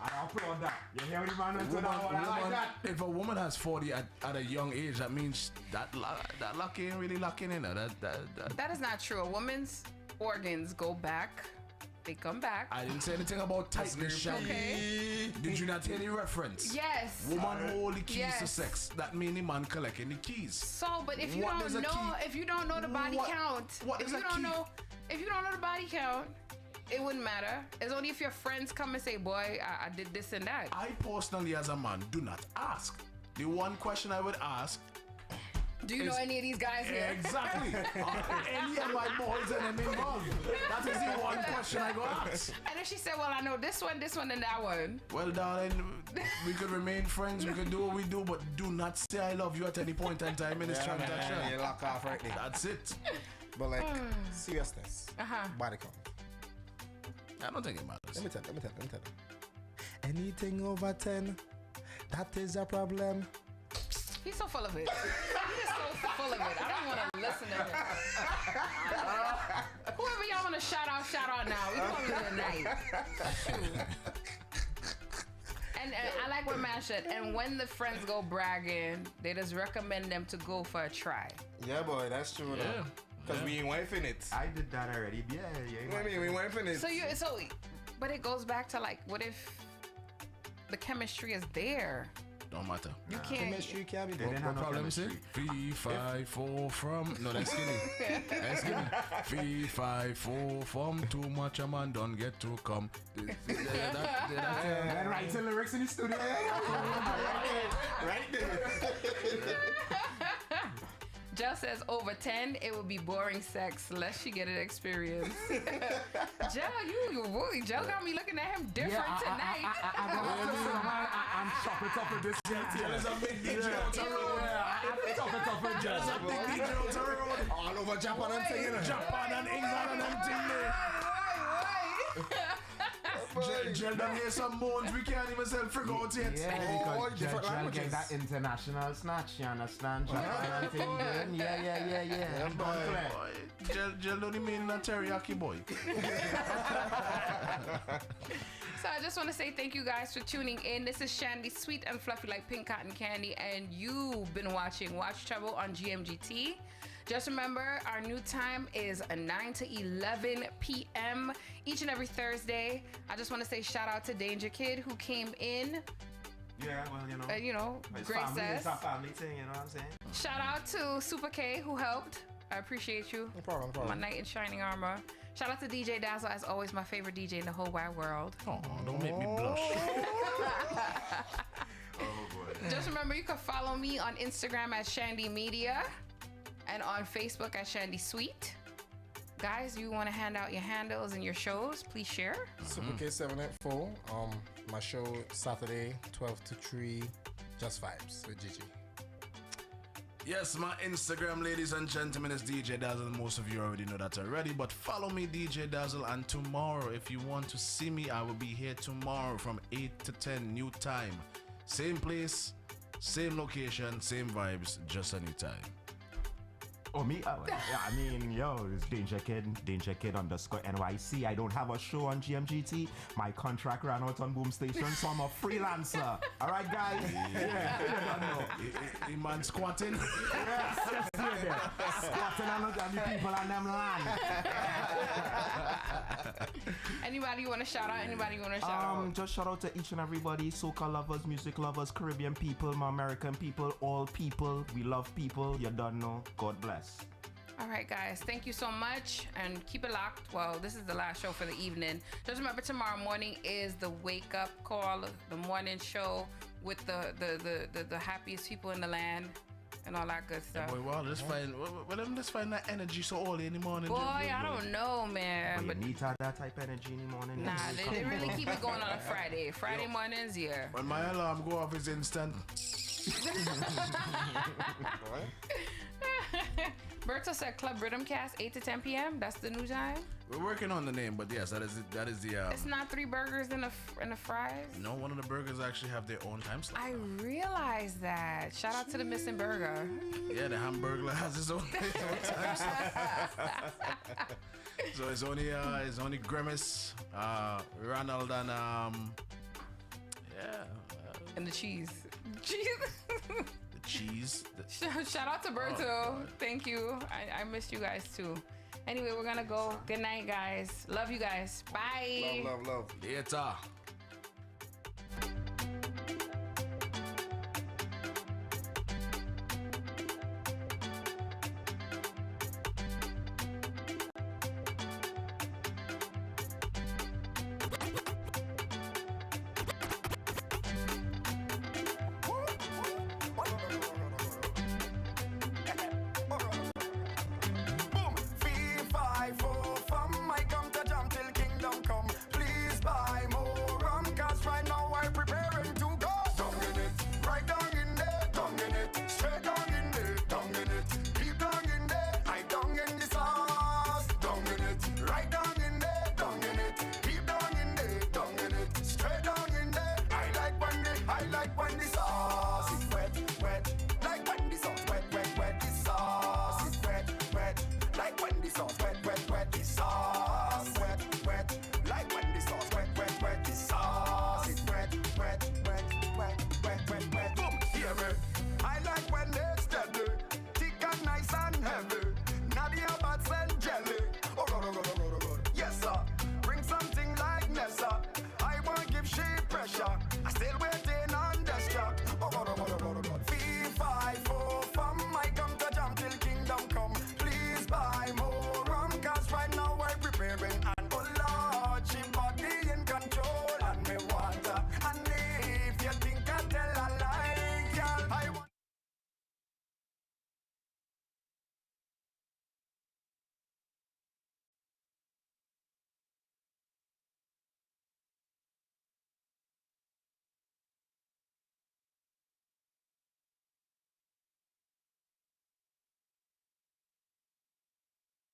I applaud that. You hear what the man went to that one? I like that. If a woman has 40 at a young age, that means that luck ain't really locking in her. That is not true. A woman's organs go back they come back. I didn't say anything about tightness, Shandy. Okay. Did you not hear the reference? Yes. Woman hold the keys Yes. to sex. That means the man collecting the keys. So, but if you What don't does a know, key- if you don't know the body What- count, what if is you a don't key? know, if you don't know the body count, it wouldn't matter. It's only if your friends come and say, "Boy, I did this and that." I personally, as a man, do not ask. The one question I would ask. Do you know any of these guys here? Exactly. Any of my boys and them involved. That is the one question I go ask. And if she said, "Well, I know this one, and that one," Well, darling, we could remain friends. We could do what we do, but do not say I love you at any point in time in this transaction. You lock off right there. That's it. But like, seriousness. Body count. I don't think it matters. Let me tell you. Anything over 10, that is a problem. he's so full of it. He's so full of it. I don't want to listen to him. Whoever y'all want to shout out now. We going to tonight. And I like what man said. And when the friends go bragging, they just recommend them to go for a try. Yeah, boy, that's true. Yeah. Because we ain't wifing it. I did that already. Yeah. You know what I mean? We wifing it. But it goes back to like, what if the chemistry is there? Don't matter. You can't. Chemistry can't be They didn't have no Problem is chemistry. 3, 5, 4 from. No, that's skinny. That's skinny. 3, 5, 4 from. Too much a man don't get to come. And writes the lyrics in the studio. right there. Jill says over 10, it would be boring sex lest she get an experience. Jill, Jill got me looking at him different tonight. I'm chopping up with this Tell us a big DJ out the road. Just a big DJ out the road. All over Japan and thing, you know. Japan and England and them thing there. Jill done hear some moans we can't even sell frig out yet. Yeah, because different Jill languages. get that international snatch, you understand? Japan and thing doing. Yeah. Boy, Jill don't mean a teriyaki boy. So I just want to say thank you guys for tuning in. This is Chandy, sweet and fluffy like pink cotton candy, and you've been watching Watch Trouble on GMGT. Just remember, our new time is 9 to 11 p.m. each and every Thursday. I just want to say shout out to Danger Kid who came in. Yeah, well, Grace family, says. it's a family thing, you know what I'm saying? Shout out to Super K who helped. I appreciate you. No problem. My knight in shining armor. Shout out to DJ Dazzle, as always, my favorite DJ in the whole wide world. Oh, don't make me blush. Oh, boy. Just remember, you can follow me on Instagram at Chandy Media and on Facebook at Chandy Sweet. Guys, you want to hand out your handles and your shows, please share. Super K784. My show Saturday, 12 to 3, Just Vibes with Gigi. Yes, my Instagram, ladies and gentlemen, is DJ Dazzle. Most of you already know that already, but follow me, DJ Dazzle. And tomorrow, if you want to see me, I will be here tomorrow from 8 to 10, new time. Same place, same location, same vibes, just a new time. Oh, me? I mean, it's Danger Kid _NYC. I don't have a show on GMGT. My contract ran out on Boom Station, so I'm a freelancer. All right, guys? Yeah, you don't know. The man squatting. Yes, squatting on the people on them land. Anybody you want to shout out? Anybody you want to shout out? Just shout out to each and everybody, soca lovers, music lovers, Caribbean people, my American people, all people. We love people. You don't know. God bless. All right, guys. Thank you so much, and keep it locked. Well, this is the last show for the evening. Just remember, tomorrow morning is the wake up call, the morning show with the happiest people in the land and all that good stuff. Boy, wow, let's find that energy so early in the morning. Boy, I don't know, man. But you need that type of energy in the morning. Nah, they really keep it going on a Friday. Friday mornings, yeah. When my alarm go off, it's instant. Berto said Club Rhythm Cast 8 to 10 p.m. That's the new time. We're working on the name, but yes, that is the. It's not 3 burgers and a fries. No, one of the burgers actually have their own time slot. I realized that. Shout out to the missing burger. Yeah, the Hamburglar has his own time slot. So it's only Grimace, Ronald, and and the cheese. Cheese. cheese. Shout out to Berto. Thank you. I missed you guys too. Anyway, we're gonna go. Good night, guys. Love you guys. Bye. Love. Later. Boom, 3-5-4 from I come to jump till kingdom come. Please buy more rum, cause right now I'm preparing to go. Down in it, right down in there, down in it, straight down in there, down in it, deep down in there, I down in the sauce. Down in it, right down in there, down in it, deep down in there, down in it, straight down in there. I like when the sauce is wet, like when the sauce wet, the sauce is wet, like when the sauce wet, the sauce.